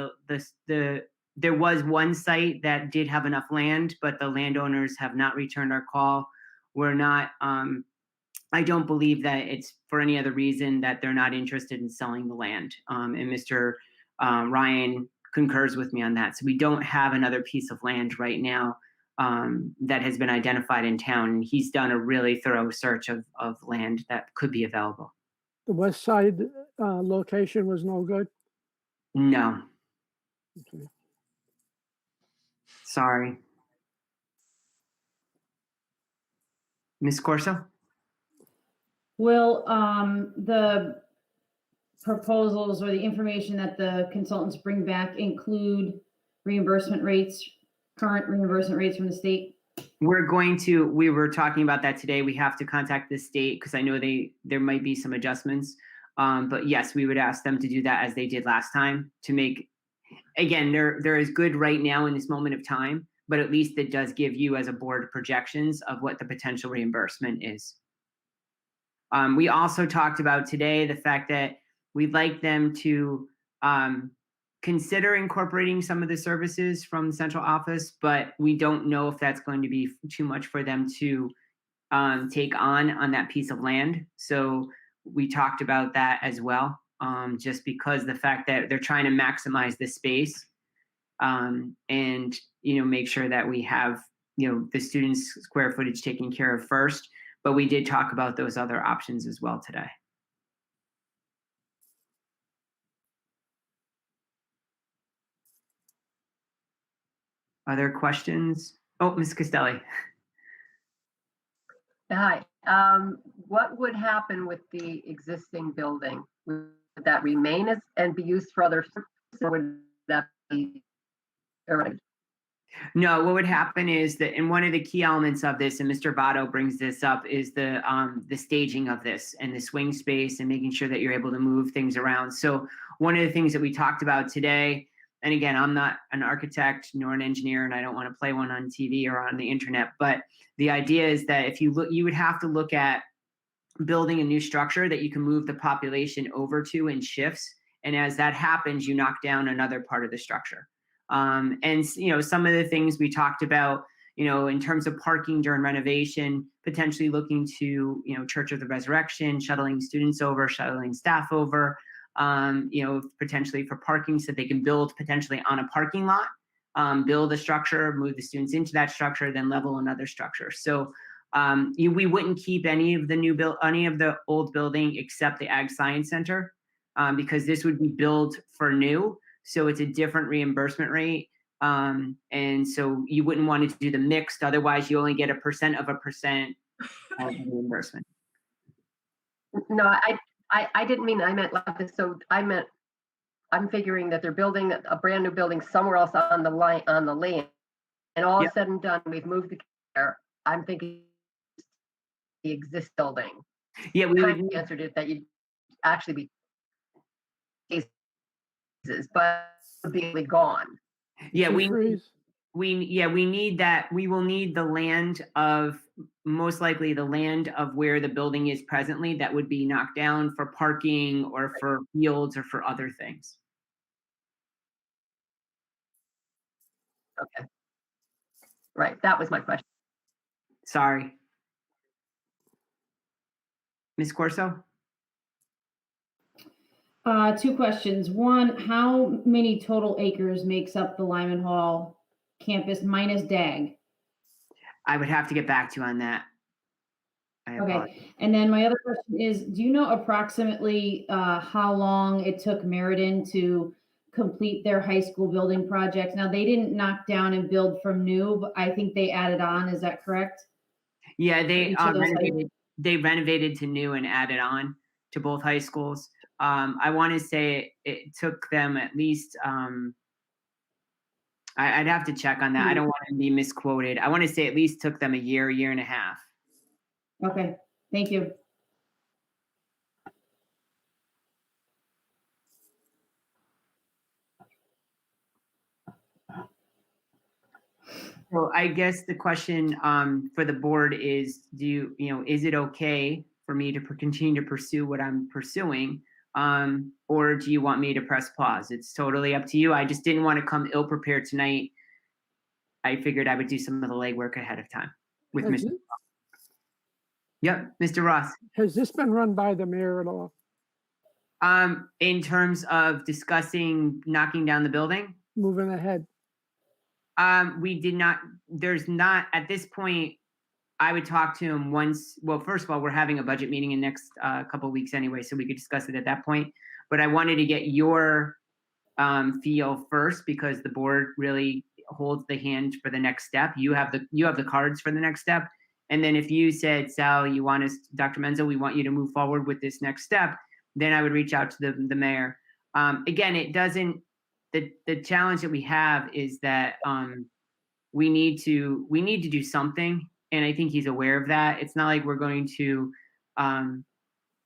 there was one site that did have enough land, but the landowners have not returned our call. We're not, I don't believe that it's for any other reason that they're not interested in selling the land. And Mr. Ryan concurs with me on that. So we don't have another piece of land right now that has been identified in town. And he's done a really thorough search of land that could be available. The west side location was no good? No. Okay. Sorry. Ms. Corso? Will the proposals or the information that the consultants bring back include reimbursement rates, current reimbursement rates from the state? We were talking about that today. We have to contact the state because I know there might be some adjustments. But yes, we would ask them to do that as they did last time to make, again, they're as good right now in this moment of time, but at least it does give you as a board projections of what the potential reimbursement is. We also talked about today the fact that we'd like them to consider incorporating some of the services from the central office, but we don't know if that's going to be too much for them to take on that piece of land. So we talked about that as well, just because the fact that they're trying to maximize the space, and make sure that we have the students' square footage taken care of first. But we did talk about those other options as well today. Other questions? Oh, Ms. Costelli. Hi. What would happen with the existing building? Would that remain and be used for other services, or would that be eroded? No, what would happen is that, and one of the key elements of this, and Mr. Votto brings this up, is the staging of this and the swing space and making sure that you're able to move things around. So one of the things that we talked about today, and again, I'm not an architect nor an engineer, and I don't want to play one on TV or on the internet, but the idea is that if you look, you would have to look at building a new structure that you can move the population over to in shifts. And as that happens, you knock down another part of the structure. And some of the things we talked about, in terms of parking during renovation, potentially looking to, Church of the Resurrection, shuttling students over, shuttling staff over, potentially for parking so they can build potentially on a parking lot, build a structure, move the students into that structure, then level another structure. So we wouldn't keep any of the old building except the Ag Science Center, because this would be built for new. So it's a different reimbursement rate. And so you wouldn't want to do the mixed. Otherwise, you only get 1% of reimbursement. No, I didn't mean, I meant like this. So I'm figuring that they're building a brand new building somewhere else on the land, and all is said and done, we've moved the care. I'm thinking the existing building. Yeah, we kind of answered it that you'd actually be cases, but be gone. Yeah, we need that. We will need the land of, most likely the land of where the building is presently, that would be knocked down for parking or for fields or for other things. Okay. Right, that was my question. Sorry. Ms. Corso? Two questions. One, how many total acres makes up the Lyman Hall campus minus DAG? I would have to get back to you on that. Okay. And then my other question is, do you know approximately how long it took Meriden to complete their high school building project? Now, they didn't knock down and build from new, but I think they added on. Is that correct? Yeah, they renovated to new and added on to both high schools. I want to say it took them at least, I'd have to check on that. I don't want to be misquoted. I want to say at least took them a year and a half. Okay, thank you. So I guess the question for the board is, is it okay for me to continue to pursue what I'm pursuing? Or do you want me to press pause? It's totally up to you. I just didn't want to come ill prepared tonight. I figured I would do some of the legwork ahead of time with Mr. Ross. Yep, Mr. Ross. Has this been run by the mayor at all? In terms of discussing knocking down the building? Moving ahead. We did not, there's not, at this point, I would talk to him once. Well, first of all, we're having a budget meeting in next couple of weeks anyway, so we could discuss it at that point. But I wanted to get your feel first, because the board really holds the hand for the next step. You have the cards for the next step. And then if you said, Sal, you want us, Dr. Menzo, we want you to move forward with this next step, then I would reach out to the mayor. Again, it doesn't, the challenge that we have is that we need to do something. And I think he's aware of that. It's not like we're going to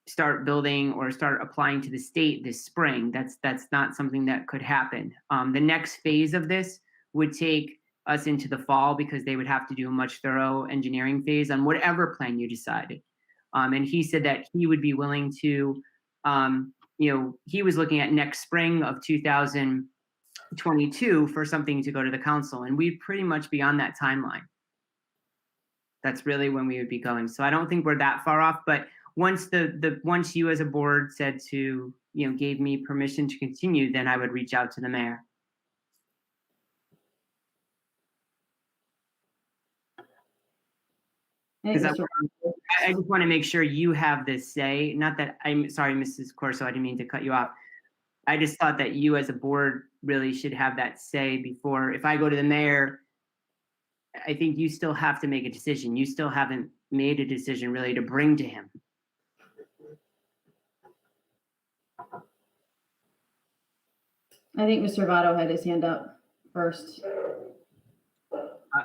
start building or start applying to the state this spring. That's not something that could happen. The next phase of this would take us into the fall, because they would have to do a much thorough engineering phase on whatever plan you decided. And he said that he would be willing to, he was looking at next spring of 2022 for something to go to the council, and we'd pretty much be on that timeline. That's really when we would be going. So I don't think we're that far off, but once once you as a board said to, gave me permission to continue, then I would reach out to the mayor. Because I just want to make sure you have this say. Not that I'm sorry, Mrs. Corso, I didn't mean to cut you off. I just thought that you as a board really should have that say before. If I go to the mayor, I think you still have to make a decision. You still haven't made a decision really to bring to him. I think Mr. Votto had his hand up first.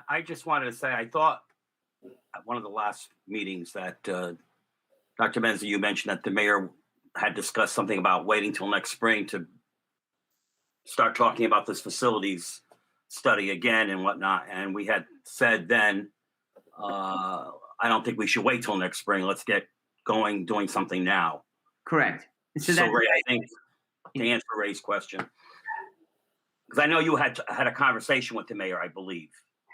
I just wanted to say, I thought at one of the last meetings that Dr. Menza, you mentioned that the mayor had discussed something about waiting till next spring to start talking about this facilities study again and whatnot. And we had said then, I don't think we should wait till next spring. Let's get going, doing something now. Correct. So Ray, I think to answer Ray's question, because I know you had a conversation with the mayor, I believe.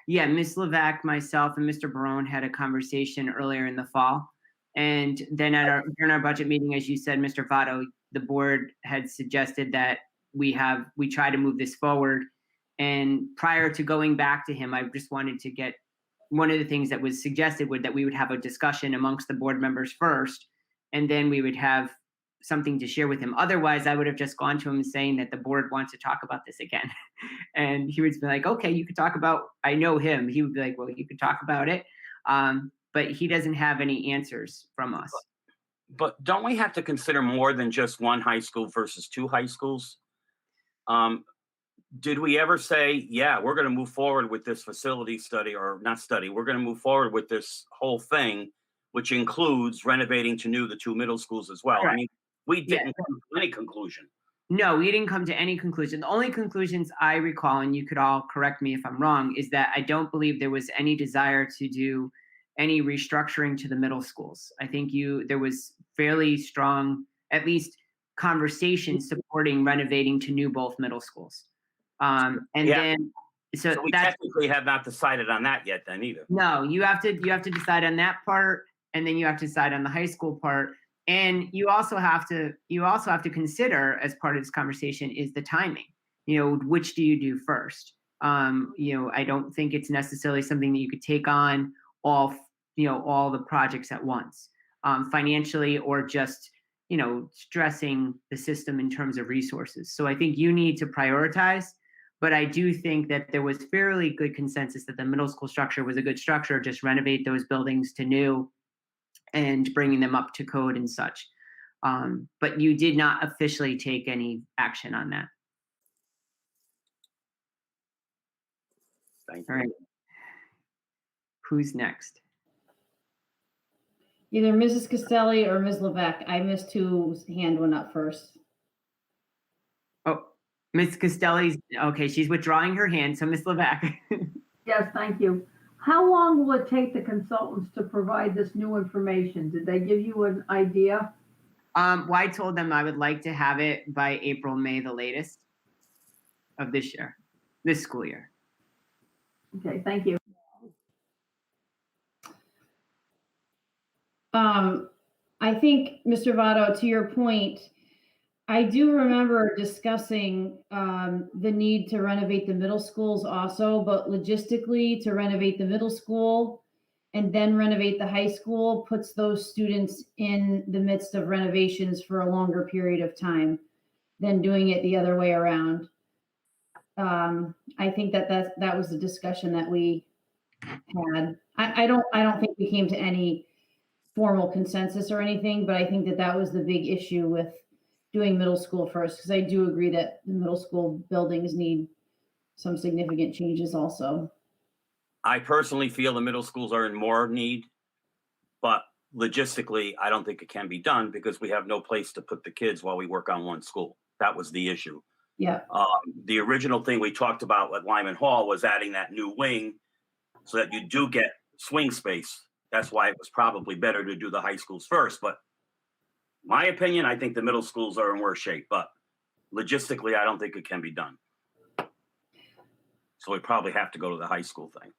Yeah, Ms. Levac, myself, and Mr. Barone had a conversation earlier in the fall. And then during our budget meeting, as you said, Mr. Votto, the board had suggested that we try to move this forward. And prior to going back to him, I just wanted to get, one of the things that was suggested that we would have a discussion amongst the board members first, and then we would have something to share with him. Otherwise, I would have just gone to him saying that the board wants to talk about this again. And he would be like, okay, you could talk about, I know him. He would be like, well, you could talk about it. But he doesn't have any answers from us. But don't we have to consider more than just one high school versus two high schools? Did we ever say, yeah, we're going to move forward with this facility study, or not study, we're going to move forward with this whole thing, which includes renovating to the two middle schools as well? Correct. I mean, we didn't come to any conclusion. No, we didn't come to any conclusion. The only conclusions I recall, and you could all correct me if I'm wrong, is that I don't believe there was any desire to do any restructuring to the middle schools. I think there was fairly strong, at least conversation supporting renovating to both middle schools. So we technically have not decided on that yet then either. No, you have to decide on that part, and then you have to decide on the high school part. And you also have to consider, as part of this conversation, is the timing. Which do you do first? I don't think it's necessarily something that you could take on all the projects at once, financially, or just stressing the system in terms of resources. So I think you need to prioritize. But I do think that there was fairly good consensus that the middle school structure was a good structure. Just renovate those buildings to new and bringing them up to code and such. But you did not officially take any action on that. Thank you. All right. Who's next? Either Mrs. Castelli or Ms. Levac. I missed whose hand went up first. Oh, Ms. Castelli's, okay, she's withdrawing her hand, so Ms. Levac. Yes, thank you. How long will it take the consultants to provide this new information? Did they give you an idea? Well, I told them I would like to have it by April, May, the latest of this school year. Okay, thank you. I think, Mr. Votto, to your point, I do remember discussing the need to renovate the middle schools also, but logistically to renovate the middle school and then renovate the high school puts those students in the midst of renovations for a longer period of time than doing it the other way around. I think that was the discussion that we had. I don't think we came to any formal consensus or anything, but I think that was the big issue with doing middle school first, because I do agree that the middle school buildings need some significant changes also. I personally feel the middle schools are in more need, but logistically, I don't think it can be done because we have no place to put the kids while we work on one school. That was the issue. Yeah. The original thing we talked about at Lyman Hall was adding that new wing so that you do get swing space. That's why it was probably better to do the high schools first. But my opinion, I think the middle schools are in worse shape, but logistically, I don't think it can be done. So we probably have to go to the high school thing.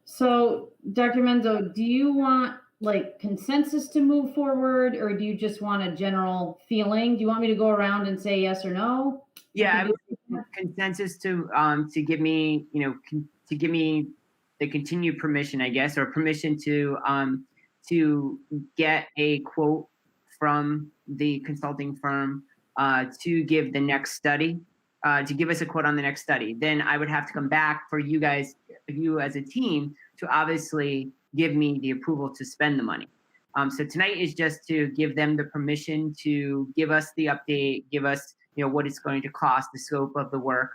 So, Dr. Menzo, do you want like consensus to move forward, or do you just want a general feeling? Do you want me to go around and say yes or no? Yeah, I would consensus to give me, to give me the continued permission, I guess, or permission to get a quote from the consulting firm to give the next study, to give us a quote on the next study. Then I would have to come back for you guys, you as a team, to obviously give me the approval to spend the money. So tonight is just to give them the permission to give us the update, give us, what it's going to cost, the scope of the work.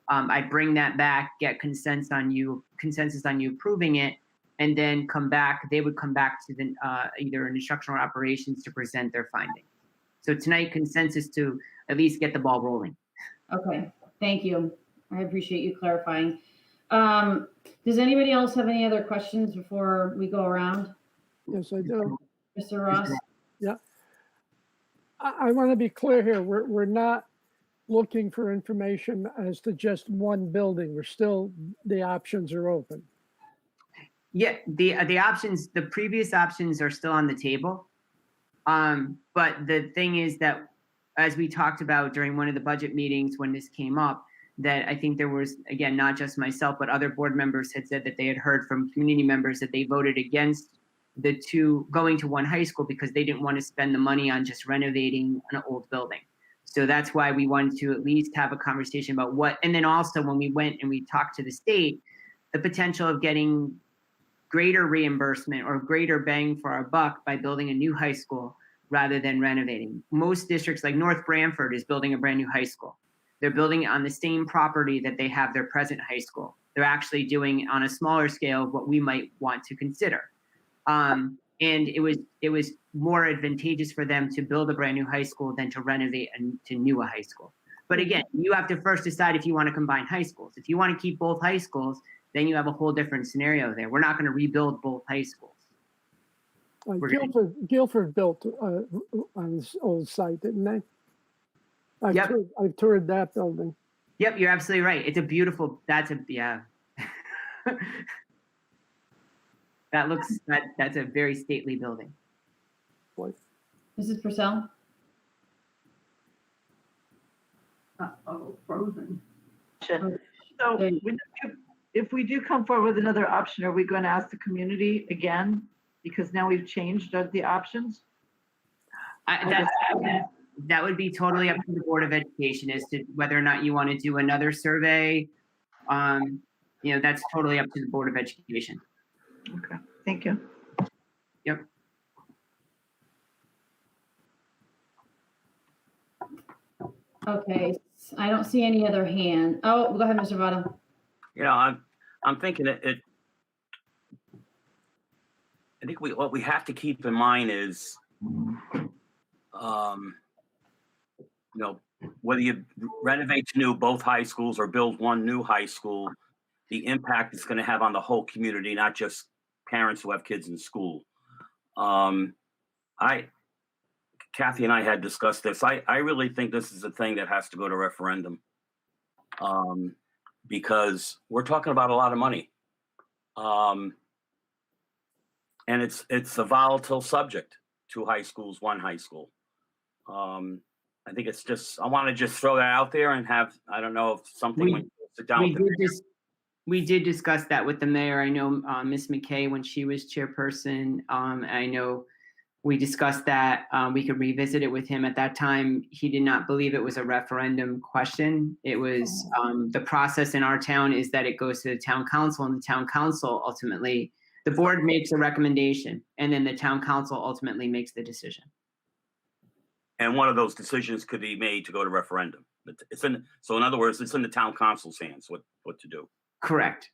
I bring that back, get consensus on you approving it, and then come back. They would come back to the either instructional operations to present their findings. So tonight, consensus to at least get the ball rolling. Okay, thank you. I appreciate you clarifying. Does anybody else have any other questions before we go around? Yes, I do. Mr. Ross? Yeah. I want to be clear here. We're not looking for information as to just one building. We're still, the options are open. Yeah, the options, the previous options are still on the table. But the thing is that, as we talked about during one of the budget meetings when this came up, that I think there was, again, not just myself, but other board members had said that they had heard from community members that they voted against the two going to one high school because they didn't want to spend the money on just renovating an old building. So that's why we wanted to at least have a conversation about what, and then also when we went and we talked to the state, the potential of getting greater reimbursement or greater bang for our buck by building a new high school rather than renovating. Most districts like North Branford is building a brand new high school. They're building it on the same property that they have their present high school. They're actually doing on a smaller scale what we might want to consider. And it was more advantageous for them to build a brand new high school than to renovate to new a high school. But again, you have to first decide if you want to combine high schools. If you want to keep both high schools, then you have a whole different scenario there. We're not going to rebuild both high schools. Guilford built on this old site, didn't they? Yep. I've toured that building. Yep, you're absolutely right. It's a beautiful, yeah. That's a very stately building. Mrs. Purcell? Uh-oh, frozen. So if we do come forward with another option, are we going to ask the community again? Because now we've changed the options? That would be totally up to the Board of Education as to whether or not you want to do another survey. That's totally up to the Board of Education. Okay, thank you. Yep. Okay, I don't see any other hand. Oh, go ahead, Mr. Votto. I'm thinking I think what we have to keep in mind is, whether you renovate to new both high schools or build one new high school, the impact it's going to have on the whole community, not just parents who have kids in school. Kathy and I had discussed this. I really think this is a thing that has to go to referendum, because we're talking about a lot of money. And it's a volatile subject, 2 high schools, 1 high school. I think it's just, I want to just throw that out there and have, I don't know if something when you sit down with we did discuss that with the mayor. I know Ms. McKay, when she was chairperson, I know we discussed that we could revisit it with him. At that time, he did not believe it was a referendum question. It was the process in our town is that it goes to the town council, and the town council ultimately, the board makes a recommendation, and then the town council ultimately makes the decision. And one of those decisions could be made to go to referendum. So in other words, it's in the town council's hands what to do. Correct.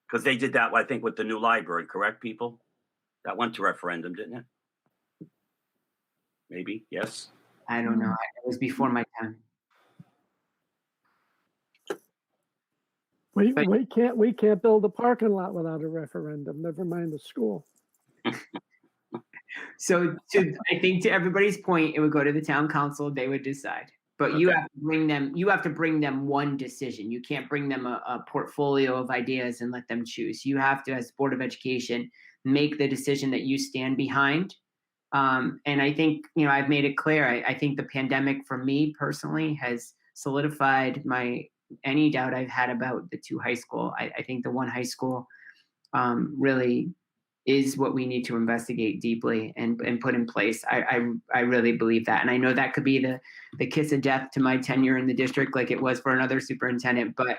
Because they did that, I think, with the new library, correct, people? That went to referendum, didn't it? Maybe, yes? I don't know. It was before my time. We can't build a parking lot without a referendum, never mind the school. So I think to everybody's point, it would go to the town council, they would decide. But you Okay. have to bring them one decision. You can't bring them a portfolio of ideas and let them choose. You have to, as Board of Education, make the decision that you stand behind. And I think, I've made it clear, I think the pandemic for me personally has solidified any doubt I've had about the two high school. I think the one high school really is what we need to investigate deeply and put in place. I really believe that. And I know that could be the kiss of death to my tenure in the district, like it was for another superintendent. But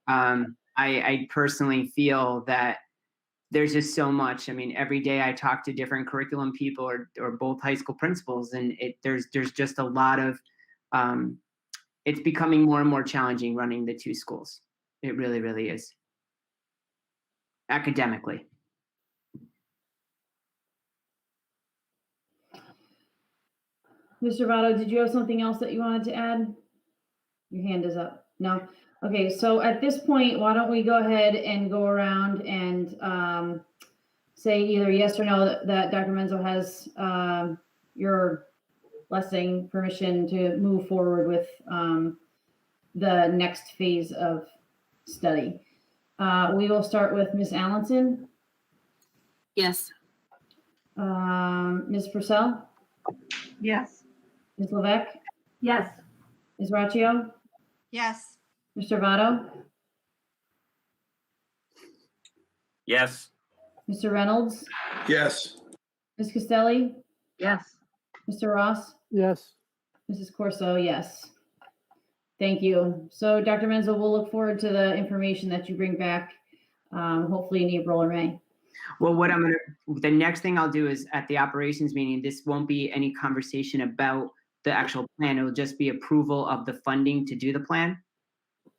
I personally feel that there's just so much. I mean, every day I talk to different curriculum people or both high school principals, and there's just a lot of, it's becoming more and more challenging running the two schools. It really, really is. Academically. Mr. Votto, did you have something else that you wanted to add? Your hand is up. No? Okay, so at this point, why don't we go ahead and go around and say either yes or no that Dr. Menzel has your blessing, permission to move forward with the next phase of study. We will start with Ms. Allenson. Yes. Ms. Purcell, Yes. Ms. Levesque, Yes. Ms. Raccio, Yes. Mr. Votto, Yes. Mr. Reynolds, Yes. Ms. Costelli, Yes. Mr. Ross, Yes. Mrs. Corso, yes. Thank you. So Dr. Menzel, we'll look forward to the information that you bring back, hopefully in April or May. Well, the next thing I'll do is at the operations meeting, this won't be any conversation about the actual plan. It'll just be approval of the funding to do the plan.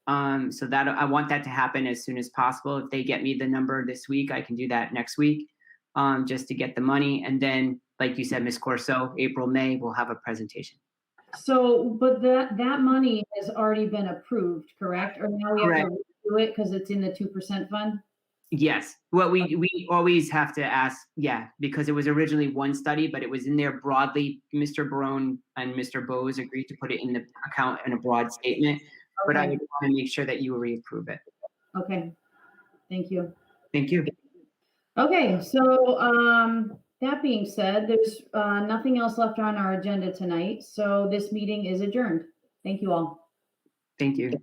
So that I want that to happen as soon as possible. If they get me the number this week, I can do that next week, just to get the money. And then, like you said, Ms. Corso, April, May, we'll have a presentation. So, but that money has already been approved, correct? Or now we have to do it because it's in the 2% fund? Yes. Well, we always have to ask, because it was originally one study, but it was in there broadly. Mr. Barone and Mr. Bose agreed to put it in the account in a broad statement, but I would want to make sure that you reapprove it. Okay. Thank you. Thank you. Okay, so that being said, there's nothing else left on our agenda tonight. So this meeting is adjourned. Thank you all. Thank you.